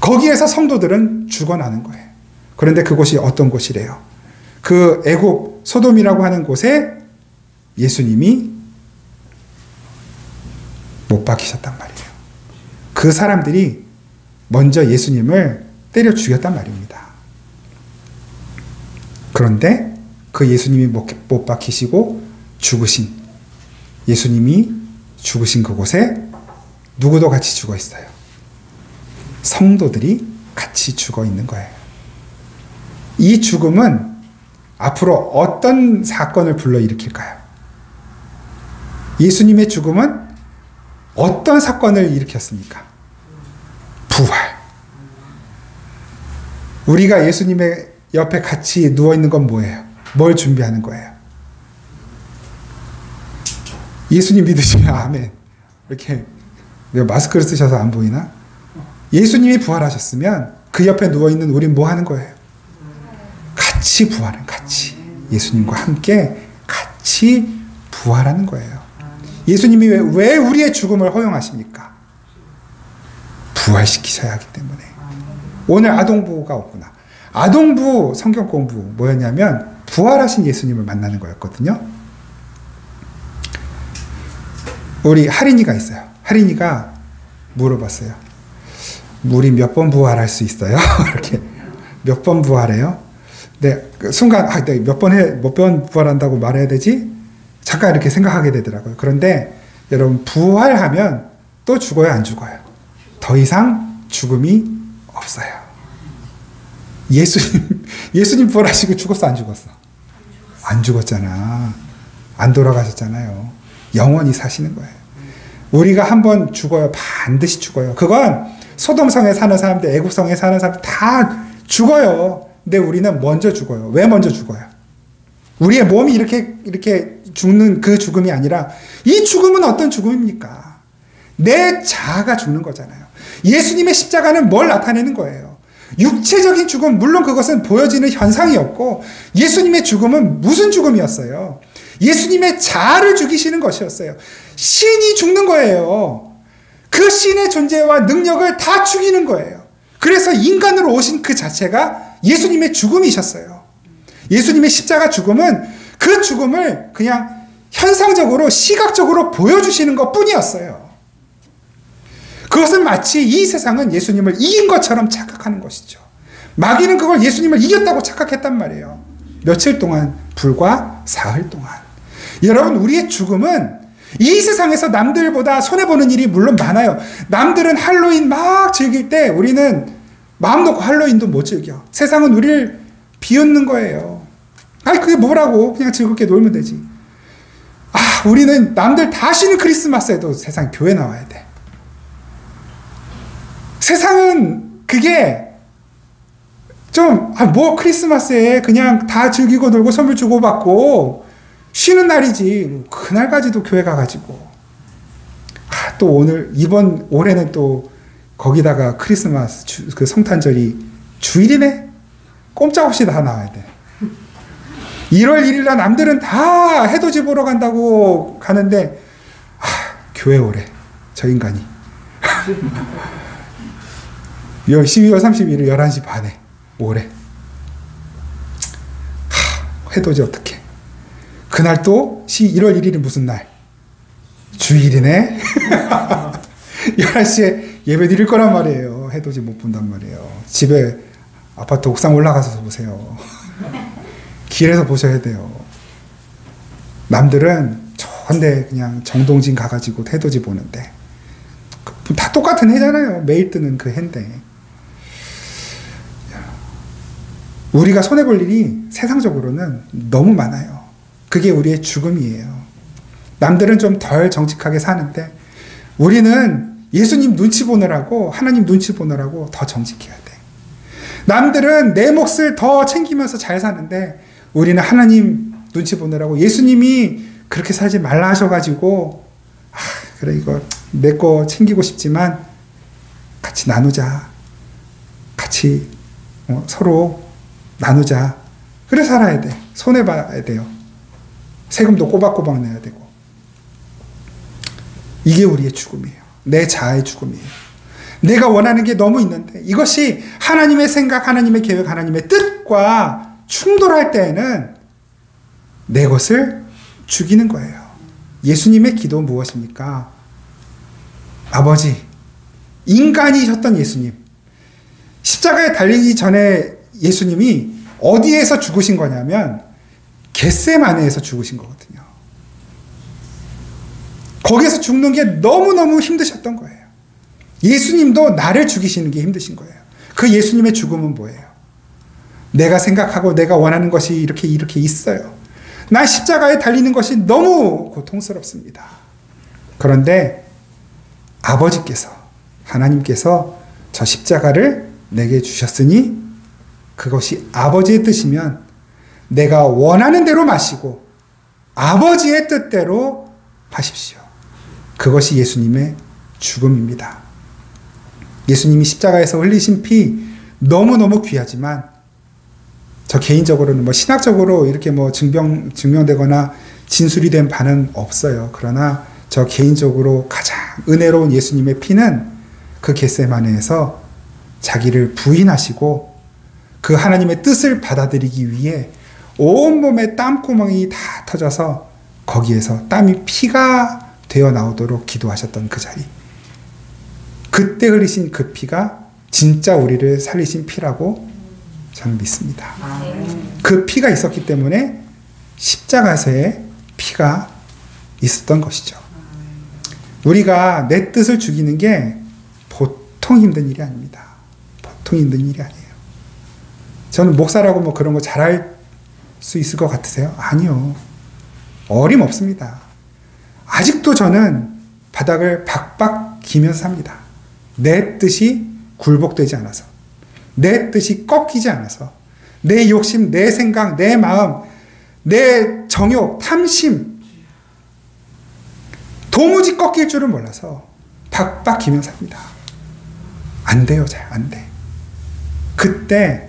[SPEAKER 1] 거기에서 성도들은 죽어나는 거예요. 그런데 그곳이 어떤 곳이래요? 그 애굽 소돔이라고 하는 곳에 예수님이 못 박히셨단 말이에요. 그 사람들이 먼저 예수님을 때려 죽였단 말입니다. 그런데 그 예수님이 못 박히시고 죽으신, 예수님이 죽으신 그곳에 누구도 같이 죽어 있어요. 성도들이 같이 죽어 있는 거예요. 이 죽음은 앞으로 어떤 사건을 불러일으킬까요? 예수님의 죽음은 어떤 사건을 일으켰습니까? 부활. 우리가 예수님의 옆에 같이 누워있는 건 뭐예요? 뭘 준비하는 거예요? 예수님 믿으시면 아멘. 이렇게 마스크를 쓰셔서 안 보이나? 예수님이 부활하셨으면 그 옆에 누워있는 우린 뭐 하는 거예요? 같이 부활은, 같이 예수님과 함께 같이 부활하는 거예요. 예수님이 왜 우리의 죽음을 허용하십니까? 부활시키셔야 하기 때문에. 오늘 아동부가 없구나. 아동부 성경 공부 뭐였냐면 부활하신 예수님을 만나는 거였거든요. 우리 할인이가 있어요. 할인이가 물어봤어요. 우리 몇 번 부활할 수 있어요? 이렇게 몇 번 부활해요? 네, 그 순간 몇 번 부활한다고 말해야 되지? 잠깐 이렇게 생각하게 되더라고요. 그런데 여러분, 부활하면 또 죽어요, 안 죽어요? 더 이상 죽음이 없어요. 예수님 부활하시고 죽었어, 안 죽었어? 안 죽었잖아. 안 돌아가셨잖아요. 영원히 사시는 거예요. 우리가 한번 죽어요. 반드시 죽어요. 그건 소돔성에 사는 사람들, 애굽성에 사는 사람들 다 죽어요. 근데 우리는 먼저 죽어요. 왜 먼저 죽어요? 우리의 몸이 이렇게 죽는 그 죽음이 아니라, 이 죽음은 어떤 죽음입니까? 내 자아가 죽는 거잖아요. 예수님의 십자가는 뭘 나타내는 거예요? 육체적인 죽음, 물론 그것은 보여지는 현상이었고, 예수님의 죽음은 무슨 죽음이었어요? 예수님의 자아를 죽이시는 것이었어요. 신이 죽는 거예요. 그 신의 존재와 능력을 다 죽이는 거예요. 그래서 인간으로 오신 그 자체가 예수님의 죽음이셨어요. 예수님의 십자가 죽음은 그 죽음을 그냥 현상적으로, 시각적으로 보여주시는 것 뿐이었어요. 그것은 마치 이 세상은 예수님을 이긴 것처럼 착각하는 것이죠. 마귀는 그걸 예수님을 이겼다고 착각했단 말이에요. 며칠 동안, 불과 사흘 동안. 여러분, 우리의 죽음은 이 세상에서 남들보다 손해보는 일이 물론 많아요. 남들은 할로윈 막 즐길 때 우리는 마음 놓고 할로윈도 못 즐겨. 세상은 우리를 비웃는 거예요. 아니, 그게 뭐라고. 그냥 즐겁게 놀면 되지. 우리는 남들 다 쉬는 크리스마스에도 세상 교회 나와야 돼. 세상은 그게 좀, 뭐 크리스마스에 그냥 다 즐기고 놀고 선물 주고받고 쉬는 날이지. 그날까지도 교회 가가지고. 또 이번 올해는 또 거기다가 크리스마스, 그 성탄절이 주일이네? 꼼짝없이 다 나와야 돼. 1월 1일 날 남들은 다 해돋이 보러 간다고 가는데, 교회 오래. 저 인간이. 12월 31일 11시 반에 오래. 해돋이 어떡해. 그날 또 1월 1일이 무슨 날? 주일이네? 11시에 예배 드릴 거란 말이에요. 해돋이 못 본단 말이에요. 집에 아파트 옥상 올라가서 보세요. 길에서 보셔야 돼요. 남들은 좋은데 그냥 정동진 가가지고 해돋이 보는데 다 똑같은 해잖아요. 매일 뜨는 그 해인데 우리가 손해볼 일이 세상적으로는 너무 많아요. 그게 우리의 죽음이에요. 남들은 좀 덜 정직하게 사는데 우리는 예수님 눈치 보느라고 하나님 눈치 보느라고 더 정직해야 돼. 남들은 내 몫을 더 챙기면서 잘 사는데 우리는 하나님 눈치 보느라고 예수님이 그렇게 살지 말라 하셔가지고 그래 이거 내 거 챙기고 싶지만 같이 나누자. 같이 서로 나누자. 그래 살아야 돼. 손해봐야 돼요. 세금도 꼬박꼬박 내야 되고. 이게 우리의 죽음이에요. 내 자아의 죽음이에요. 내가 원하는 게 너무 있는데 이것이 하나님의 생각, 하나님의 계획, 하나님의 뜻과 충돌할 때에는 내 것을 죽이는 거예요. 예수님의 기도는 무엇입니까? 아버지, 인간이셨던 예수님, 십자가에 달리기 전에 예수님이 어디에서 죽으신 거냐면 겟세마네에서 죽으신 거거든요. 거기에서 죽는 게 너무너무 힘드셨던 거예요. 예수님도 나를 죽이시는 게 힘드신 거예요. 그 예수님의 죽음은 뭐예요? 내가 생각하고 내가 원하는 것이 이렇게 있어요. 난 십자가에 달리는 것이 너무 고통스럽습니다. 그런데 아버지께서, 하나님께서 저 십자가를 내게 주셨으니 그것이 아버지의 뜻이면 내가 원하는 대로 마시고 아버지의 뜻대로 하십시오. 그것이 예수님의 죽음입니다. 예수님이 십자가에서 흘리신 피 너무너무 귀하지만 저 개인적으로는 신학적으로 이렇게 증명되거나 진술이 된 바는 없어요. 그러나 저 개인적으로 가장 은혜로운 예수님의 피는 그 겟세마네에서 자기를 부인하시고 그 하나님의 뜻을 받아들이기 위해 온몸에 땀구멍이 다 터져서 거기에서 땀이 피가 되어 나오도록 기도하셨던 그 자리. 그때 흘리신 그 피가 진짜 우리를 살리신 피라고 저는 믿습니다. 그 피가 있었기 때문에 십자가에서의 피가 있었던 것이죠. 우리가 내 뜻을 죽이는 게 보통 힘든 일이 아닙니다. 보통 힘든 일이 아니에요. 저는 목사라고 그런 거 잘할 수 있을 것 같으세요? 아니요. 어림없습니다. 아직도 저는 바닥을 박박 기면서 삽니다. 내 뜻이 굴복되지 않아서, 내 뜻이 꺾이지 않아서, 내 욕심, 내 생각, 내 마음, 내 정욕, 탐심 도무지 꺾일 줄을 몰라서 박박 기면서 삽니다. 안 돼요. 잘 안 돼. 그때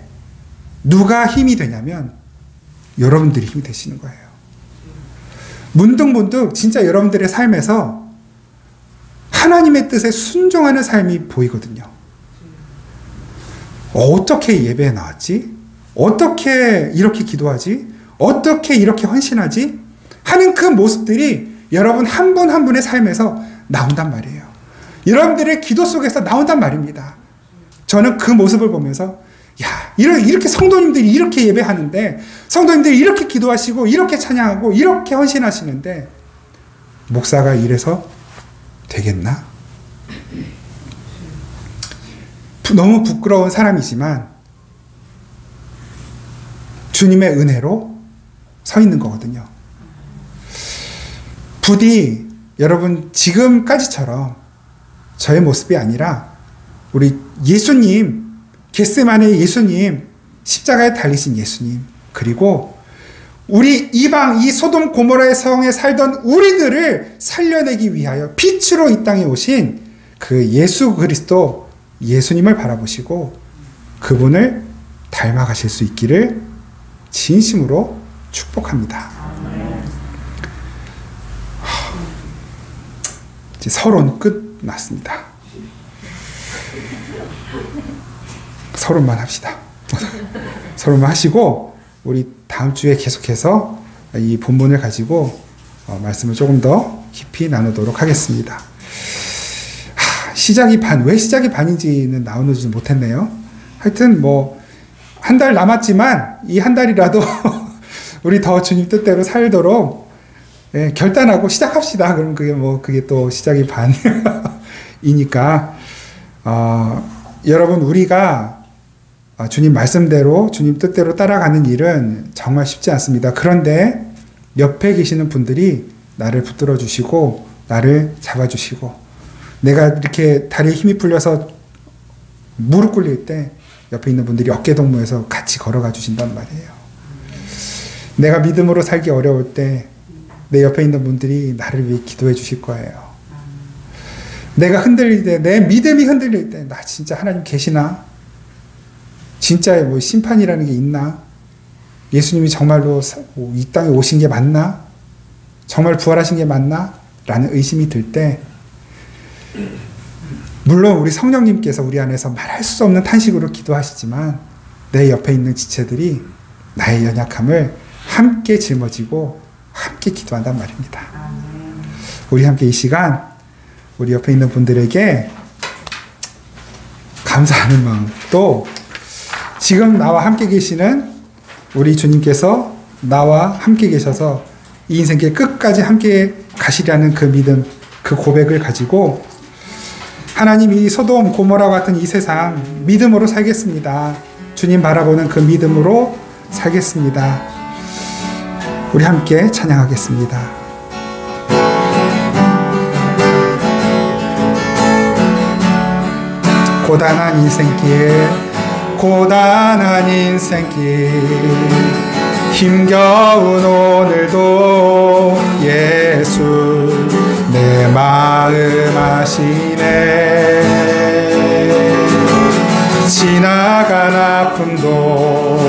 [SPEAKER 1] 누가 힘이 되냐면 여러분들이 힘이 되시는 거예요. 문득문득 진짜 여러분들의 삶에서 하나님의 뜻에 순종하는 삶이 보이거든요. 어떻게 예배에 나왔지? 어떻게 이렇게 기도하지? 어떻게 이렇게 헌신하지? 하는 그 모습들이 여러분 한 분 한 분의 삶에서 나온단 말이에요. 여러분들의 기도 속에서 나온단 말입니다. 저는 그 모습을 보면서 이렇게 성도님들이 이렇게 예배하는데, 성도님들이 이렇게 기도하시고 이렇게 찬양하고 이렇게 헌신하시는데 목사가 이래서 되겠나? 너무 부끄러운 사람이지만 주님의 은혜로 서 있는 거거든요. 부디 여러분 지금까지처럼 저의 모습이 아니라 우리 예수님, 겟세마네의 예수님, 십자가에 달리신 예수님, 그리고 우리 이방 이 소돔 고모라의 성에 살던 우리들을 살려내기 위하여 빛으로 이 땅에 오신 그 예수 그리스도 예수님을 바라보시고 그분을 닮아가실 수 있기를 진심으로 축복합니다. 이제 서론 끝났습니다. 서론만 합시다. 서론만 하시고 우리 다음 주에 계속해서 이 본문을 가지고 말씀을 조금 더 깊이 나누도록 하겠습니다. 시작이 반, 왜 시작이 반인지는 나오지 못했네요. 하여튼 뭐 한 달 남았지만 이 한 달이라도 우리 더 주님 뜻대로 살도록 결단하고 시작합시다. 그럼 그게 또 시작이 반이니까 여러분 우리가 주님 말씀대로 주님 뜻대로 따라가는 일은 정말 쉽지 않습니다. 그런데 옆에 계시는 분들이 나를 붙들어 주시고 나를 잡아 주시고 내가 이렇게 다리에 힘이 풀려서 무릎 꿇릴 때 옆에 있는 분들이 어깨동무해서 같이 걸어가 주신단 말이에요. 내가 믿음으로 살기 어려울 때 내 옆에 있는 분들이 나를 위해 기도해 주실 거예요. 내가 흔들릴 때, 내 믿음이 흔들릴 때, 나 진짜 하나님 계시나? 진짜 뭐 심판이라는 게 있나? 예수님이 정말로 이 땅에 오신 게 맞나? 정말 부활하신 게 맞나? 라는 의심이 들 때, 물론 우리 성령님께서 우리 안에서 말할 수 없는 탄식으로 기도하시지만, 내 옆에 있는 지체들이 나의 연약함을 함께 짊어지고 함께 기도한단 말입니다. 우리 함께 이 시간 우리 옆에 있는 분들에게 감사하는 마음, 또 지금 나와 함께 계시는 우리 주님께서 나와 함께 계셔서 이 인생길 끝까지 함께 가시려는 그 믿음, 그 고백을 가지고 하나님이 소돔 고모라 같은 이 세상 믿음으로 살겠습니다. 주님 바라보는 그 믿음으로 살겠습니다. 우리 함께 찬양하겠습니다. 고단한 인생길, 고단한 인생길, 힘겨운 오늘도 예수 내 마음 아시네. 지나간 아픔도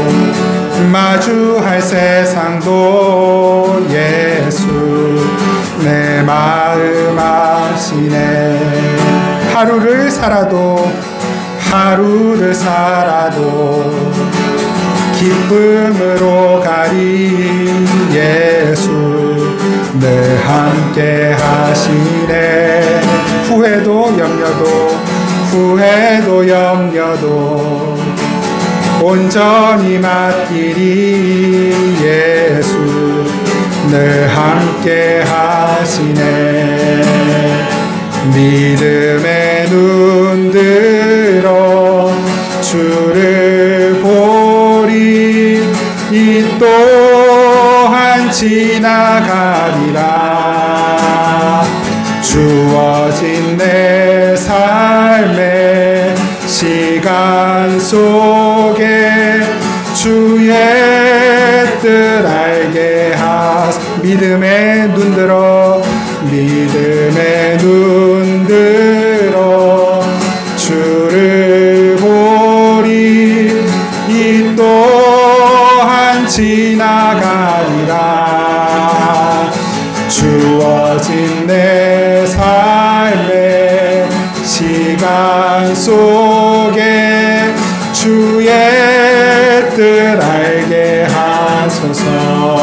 [SPEAKER 1] 마주할 세상도 예수 내 마음 아시네. 하루를 살아도 기쁨으로 가린 예수 늘 함께 하시네. 후회도 염려도 온전히 맡기리 예수 늘 함께 하시네. 믿음의 눈 들어 주를 보리. 이 또한 지나가리라. 주어진 내 삶의 시간 속에 주의 뜻 알게 하소서. 믿음의 눈 들어 주를 보리. 이 또한 지나가리라. 주어진 내 삶의 시간 속에 주의 뜻 알게 하소서.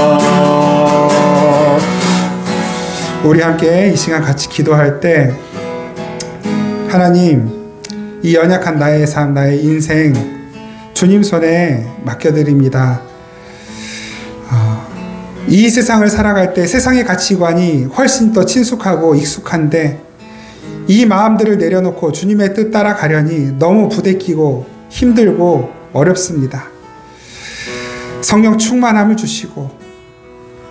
[SPEAKER 1] 우리 함께 이 시간 같이 기도할 때 하나님, 이 연약한 나의 삶, 나의 인생 주님 손에 맡겨드립니다. 이 세상을 살아갈 때 세상의 가치관이 훨씬 더 친숙하고 익숙한데 이 마음들을 내려놓고 주님의 뜻 따라가려니 너무 부대끼고 힘들고 어렵습니다. 성령 충만함을 주시고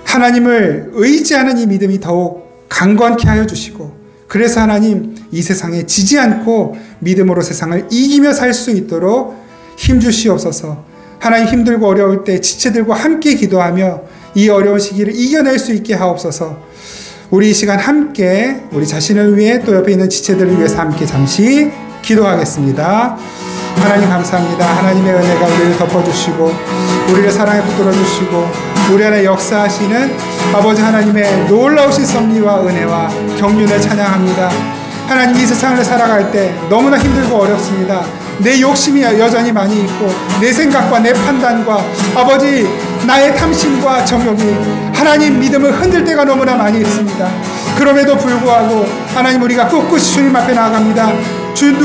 [SPEAKER 1] 하나님을 의지하는 이 믿음이 더욱 강건케 하여 주시고, 그래서 하나님 이 세상에 지지 않고 믿음으로 세상을 이기며 살 수 있도록 힘주시옵소서. 하나님, 힘들고 어려울 때 지체들과 함께 기도하며 이 어려운 시기를 이겨낼 수 있게 하옵소서. 우리 이 시간 함께 우리 자신을 위해 또 옆에 있는 지체들을 위해서 함께 잠시 기도하겠습니다. 하나님 감사합니다. 하나님의 은혜가 우리를 덮어주시고 우리를 사랑에 붙들어주시고 우리 안에 역사하시는 아버지 하나님의 놀라우신 섭리와 은혜와 경륜을 찬양합니다. 하나님, 이 세상을 살아갈 때 너무나 힘들고 어렵습니다. 내 욕심이 여전히 많이 있고 내 생각과 내 판단과 아버지 나의 탐심과 정욕이 하나님 믿음을 흔들 때가 너무나 많이 있습니다. 그럼에도 불구하고 하나님, 우리가 꿋꿋이 주님 앞에 나아갑니다.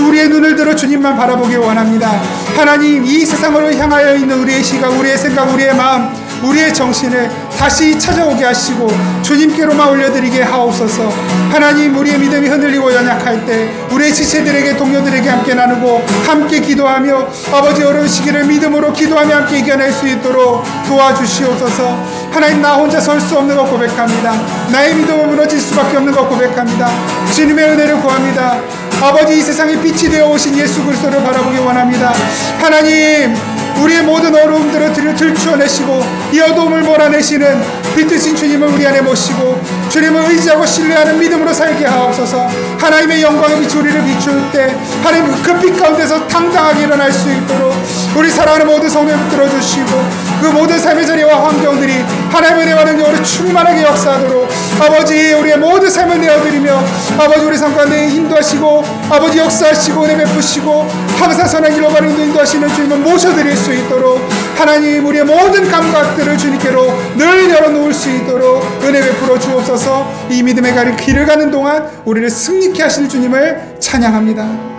[SPEAKER 1] 우리의 눈을 들어 주님만 바라보기 원합니다. 하나님, 이 세상으로 향하여 있는 우리의 시각, 우리의 생각, 우리의 마음, 우리의 정신을 다시 찾아오게 하시고 주님께로만 올려드리게 하옵소서. 하나님, 우리의 믿음이 흔들리고 연약할 때 우리의 지체들에게, 동료들에게 함께 나누고 함께 기도하며 아버지 어려운 시기를 믿음으로 기도하며 함께 이겨낼 수 있도록 도와주시옵소서. 하나님, 나 혼자 설 수 없는 것 고백합니다. 나의 믿음은 무너질 수밖에 없는 것 고백합니다. 주님의 은혜를 구합니다. 아버지, 이 세상에 빛이 되어 오신 예수 그리스도를 바라보기 원합니다. 하나님, 우리의 모든 어려움들을 들추어내시고 이 어두움을 몰아내시는 빛이신 주님을 우리 안에 모시고 주님을 의지하고 신뢰하는 믿음으로 살게 하옵소서. 하나님의 영광의 빛이 우리를 비출 때 하나님, 그 빛 가운데서 당당하게 일어날 수 있도록 우리 사랑하는 모든 성도를 붙들어주시고 그 모든 삶의 자리와 환경들이 하나님의 은혜와 능력으로 충만하게 역사하도록 아버지, 우리의 모든 삶을 내어드리며 아버지, 우리 삶 가운데 인도하시고 아버지 역사하시고 은혜 베푸시고 항상 선한 길로 가는 인도하시는 주님을 모셔드릴 수 있도록 하나님, 우리의 모든 감각들을 주님께로 늘 열어놓을 수 있도록 은혜 베풀어 주옵소서. 이 믿음의 길을 가는 동안 우리를 승리케 하실 주님을 찬양합니다.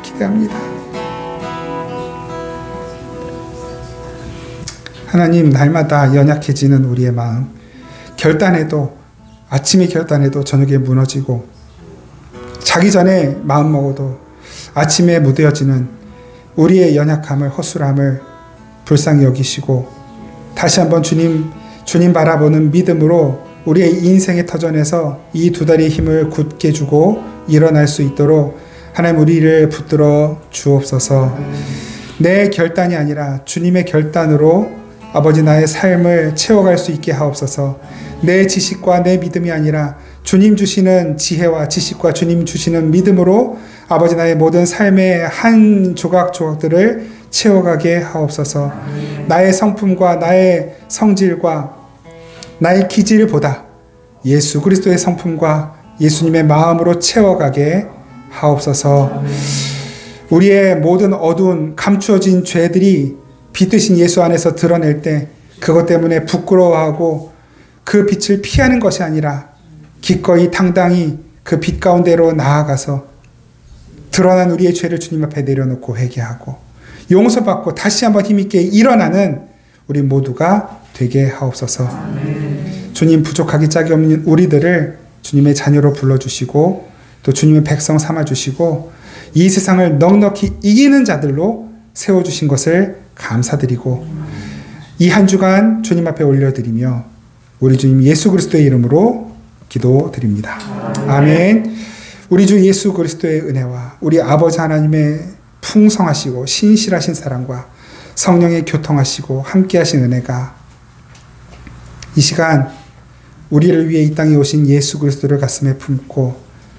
[SPEAKER 1] 기대합니다. 하나님, 날마다 연약해지는 우리의 마음, 결단해도 아침에 결단해도 저녁에 무너지고 자기 전에 마음 먹어도 아침에 무뎌지는 우리의 연약함을, 허술함을 불쌍히 여기시고 다시 한번 주님 바라보는 믿음으로 우리의 인생의 터전에서 이 두 다리의 힘을 굳게 주고 일어날 수 있도록 하나님, 우리를 붙들어 주옵소서. 내 결단이 아니라 주님의 결단으로 아버지, 나의 삶을 채워갈 수 있게 하옵소서. 내 지식과 내 믿음이 아니라 주님 주시는 지혜와 지식과 주님 주시는 믿음으로 아버지, 나의 모든 삶의 한 조각조각들을 채워가게 하옵소서. 나의 성품과 나의 성질과 나의 기질보다 예수 그리스도의 성품과 예수님의 마음으로 채워가게 하옵소서. 우리의 모든 어두운 감추어진 죄들이 빛 되신 예수 안에서 드러낼 때 그것 때문에 부끄러워하고 그 빛을 피하는 것이 아니라 기꺼이 당당히 그 빛 가운데로 나아가서 드러난 우리의 죄를 주님 앞에 내려놓고 회개하고 용서받고 다시 한번 힘있게 일어나는 우리 모두가 되게 하옵소서. 주님, 부족하기 짝이 없는 우리들을 주님의 자녀로 불러주시고 또 주님의 백성 삼아주시고 이 세상을 넉넉히 이기는 자들로 세워주신 것을 감사드리고 이 한 주간 주님 앞에 올려드리며 우리 주님 예수 그리스도의 이름으로 기도드립니다. 아멘. 우리 주 예수 그리스도의 은혜와 우리 아버지 하나님의 풍성하시고 신실하신 사랑과 성령의 교통하시고 함께하신 은혜가 이 시간 우리를 위해 이 땅에 오신 예수 그리스도를 가슴에 품고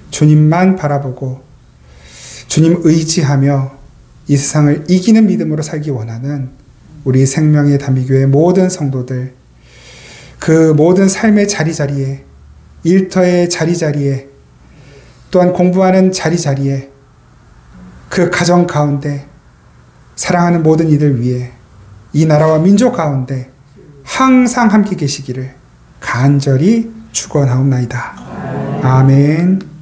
[SPEAKER 1] 주님만 바라보고 주님 의지하며 이 세상을 이기는 믿음으로 살기 원하는 우리 생명의 단비교회 모든 성도들, 그 모든 삶의 자리자리에, 일터의 자리자리에, 또한 공부하는 자리자리에, 그 가정 가운데 사랑하는 모든 이들 위해 이 나라와 민족 가운데 항상 함께 계시기를 간절히 축원하옵나이다. 아멘.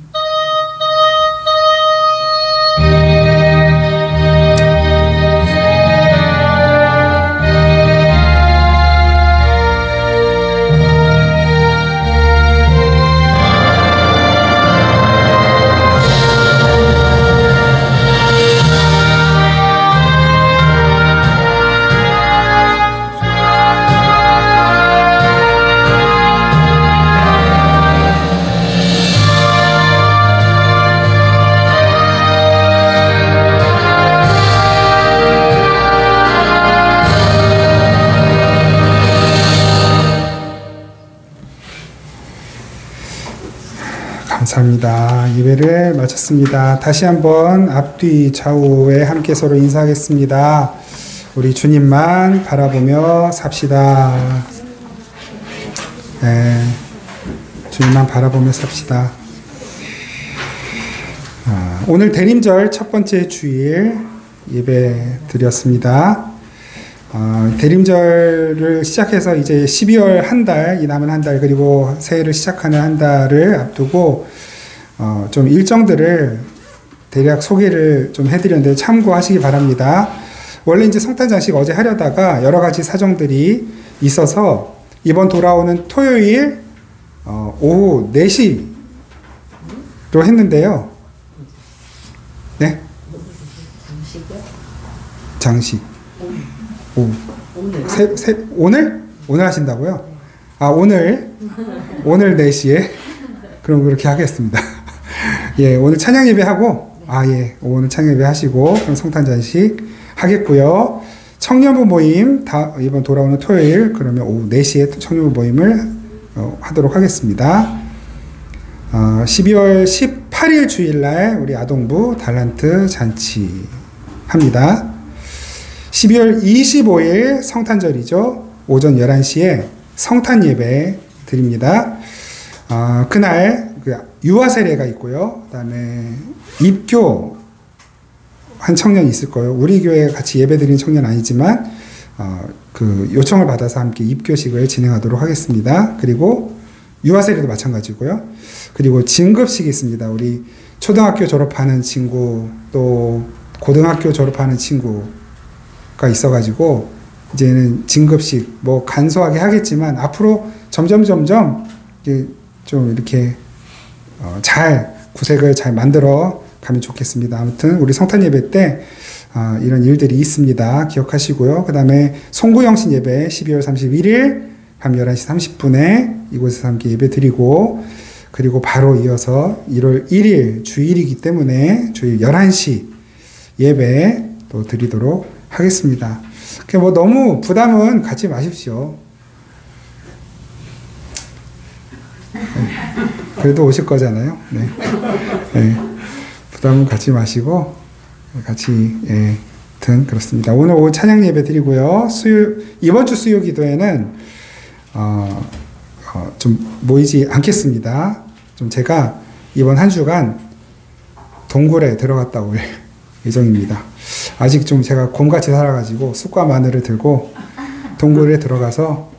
[SPEAKER 1] 감사합니다. 예배를 마쳤습니다. 다시 한번 앞뒤 좌우에 함께 서로 인사하겠습니다. 우리 주님만 바라보며 삽시다. 네, 주님만 바라보며 삽시다. 오늘 대림절 첫 번째 주일 예배 드렸습니다. 대림절을 시작해서 이제 12월 한 달, 이 남은 한 달, 그리고 새해를 시작하는 한 달을 앞두고 좀 일정들을 대략 소개를 좀 해드렸는데 참고하시기 바랍니다. 원래 이제 성탄장식 어제 하려다가 여러 가지 사정들이 있어서 이번 돌아오는 토요일 오후 4시로 했는데요. 네? 장식. 오늘? 오늘 하신다고요? 오늘 4시에? 그럼 그렇게 하겠습니다. 예, 오늘 찬양 예배하고, 예, 오늘 찬양 예배 하시고, 그럼 성탄잔식 하겠고요. 청년부 모임, 이번 돌아오는 토요일, 그러면 오후 4시에 청년부 모임을 하도록 하겠습니다. 12월 18일 주일날 우리 아동부 달란트 잔치 합니다. 12월 25일 성탄절이죠. 오전 11시에 성탄 예배 드립니다. 그날 유아 세례가 있고요. 그 다음에 입교 한 청년이 있을 거예요. 우리 교회에 같이 예배 드리는 청년 아니지만 그 요청을 받아서 함께 입교식을 진행하도록 하겠습니다. 그리고 유아 세례도 마찬가지고요. 그리고 진급식이 있습니다. 우리 초등학교 졸업하는 친구 또 고등학교 졸업하는 친구가 있어가지고 이제는 진급식 뭐 간소하게 하겠지만 앞으로 점점 좀 이렇게 잘 구색을 잘 만들어 가면 좋겠습니다. 아무튼 우리 성탄 예배 때 이런 일들이 있습니다. 기억하시고요. 그 다음에 송구영신 예배 12월 31일 밤 11시 30분에 이곳에서 함께 예배 드리고 그리고 바로 이어서 1월 1일 주일이기 때문에 주일 11시 예배 또 드리도록 하겠습니다. 뭐 너무 부담은 갖지 마십시오. 그래도 오실 거잖아요. 네. 네. 부담은 갖지 마시고 같이 그렇습니다. 오늘 오후 찬양 예배 드리고요. 이번 주 수요 기도에는 좀 모이지 않겠습니다. 좀 제가 이번 한 주간 동굴에 들어갔다 올 예정입니다. 아직 좀 제가 곰같이 살아가지고 쑥과 마늘을 들고 동굴에 들어가서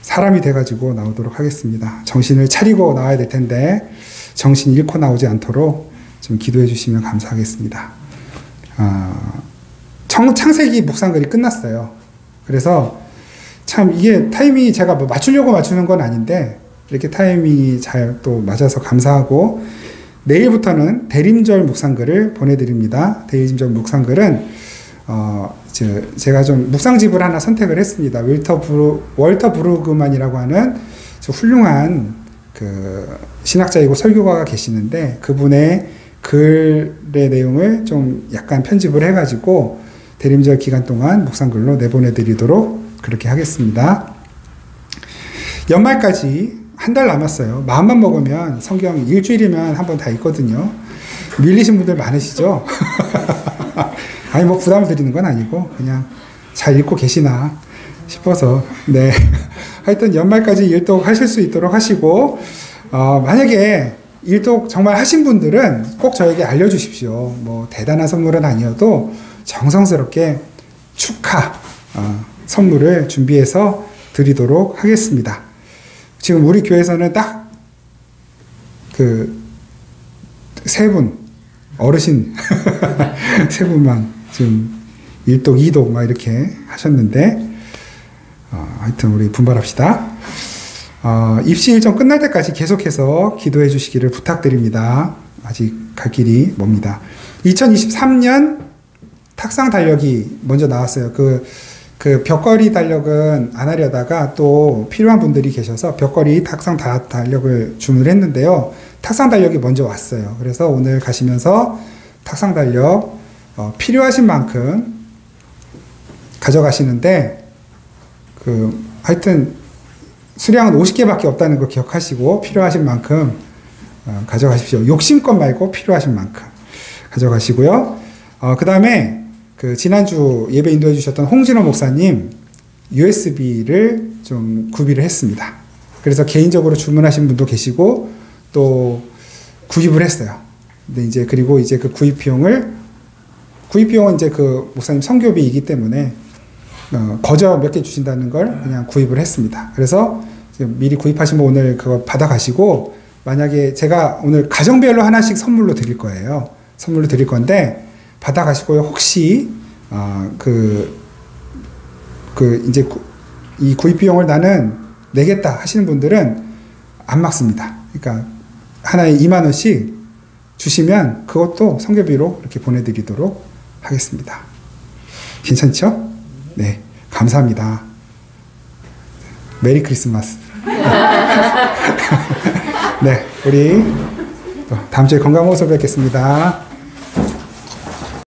[SPEAKER 1] 사람이 돼가지고 나오도록 하겠습니다. 정신을 차리고 나와야 될 텐데 정신 잃고 나오지 않도록 좀 기도해 주시면 감사하겠습니다. 창세기 묵상글이 끝났어요. 그래서 참 이게 타이밍이 제가 뭐 맞추려고 맞추는 건 아닌데 이렇게 타이밍이 잘 또 맞아서 감사하고 내일부터는 대림절 묵상글을 보내드립니다. 대림절 묵상글은 제가 좀 묵상집을 하나 선택을 했습니다. 월터 브루그만이라고 하는 훌륭한 그 신학자이고 설교가가 계시는데 그분의 글의 내용을 좀 약간 편집을 해가지고 대림절 기간 동안 묵상글로 내보내드리도록 그렇게 하겠습니다. 연말까지 한 달 남았어요. 마음만 먹으면 성경 일주일이면 한 번 다 읽거든요. 밀리신 분들 많으시죠? 아니 뭐 부담을 드리는 건 아니고 그냥 잘 읽고 계시나 싶어서 네. 하여튼 연말까지 일독 하실 수 있도록 하시고 만약에 일독 정말 하신 분들은 꼭 저에게 알려주십시오. 뭐 대단한 선물은 아니어도 정성스럽게 축하 선물을 준비해서 드리도록 하겠습니다. 지금 우리 교회에서는 딱 그 세 분 어르신 세 분만 지금 1독, 2독 막 이렇게 하셨는데 하여튼 우리 분발합시다. 입시 일정 끝날 때까지 계속해서 기도해 주시기를 부탁드립니다. 아직 갈 길이 멉니다. 2023년 탁상 달력이 먼저 나왔어요. 그 벽걸이 달력은 안 하려다가 또 필요한 분들이 계셔서 벽걸이 탁상 달력을 주문을 했는데요. 탁상 달력이 먼저 왔어요. 그래서 오늘 가시면서 탁상 달력 필요하신 만큼 가져가시는데 하여튼 수량은 50개밖에 없다는 거 기억하시고 필요하신 만큼 가져가십시오. 욕심껏 말고 필요하신 만큼 가져가시고요. 그 다음에 그 지난주 예배 인도해 주셨던 홍진호 목사님 USB를 좀 구비를 했습니다. 그래서 개인적으로 주문하신 분도 계시고 또 구입을 했어요. 근데 이제 그리고 이제 그 구입 비용은 이제 그 목사님 선교비이기 때문에 거저 몇 개 주신다는 걸 그냥 구입을 했습니다. 그래서 미리 구입하시면 오늘 그거 받아가시고, 만약에 제가 오늘 가정별로 하나씩 선물로 드릴 거예요. 선물로 드릴 건데 받아가시고요. 혹시 이제 이 구입 비용을 나는 내겠다 하시는 분들은 안 막습니다. 그러니까 하나에 2만 원씩 주시면 그것도 선교비로 이렇게 보내드리도록 하겠습니다. 괜찮죠? 네, 감사합니다. 메리 크리스마스. 네, 우리 또 다음 주에 건강한 모습 뵙겠습니다.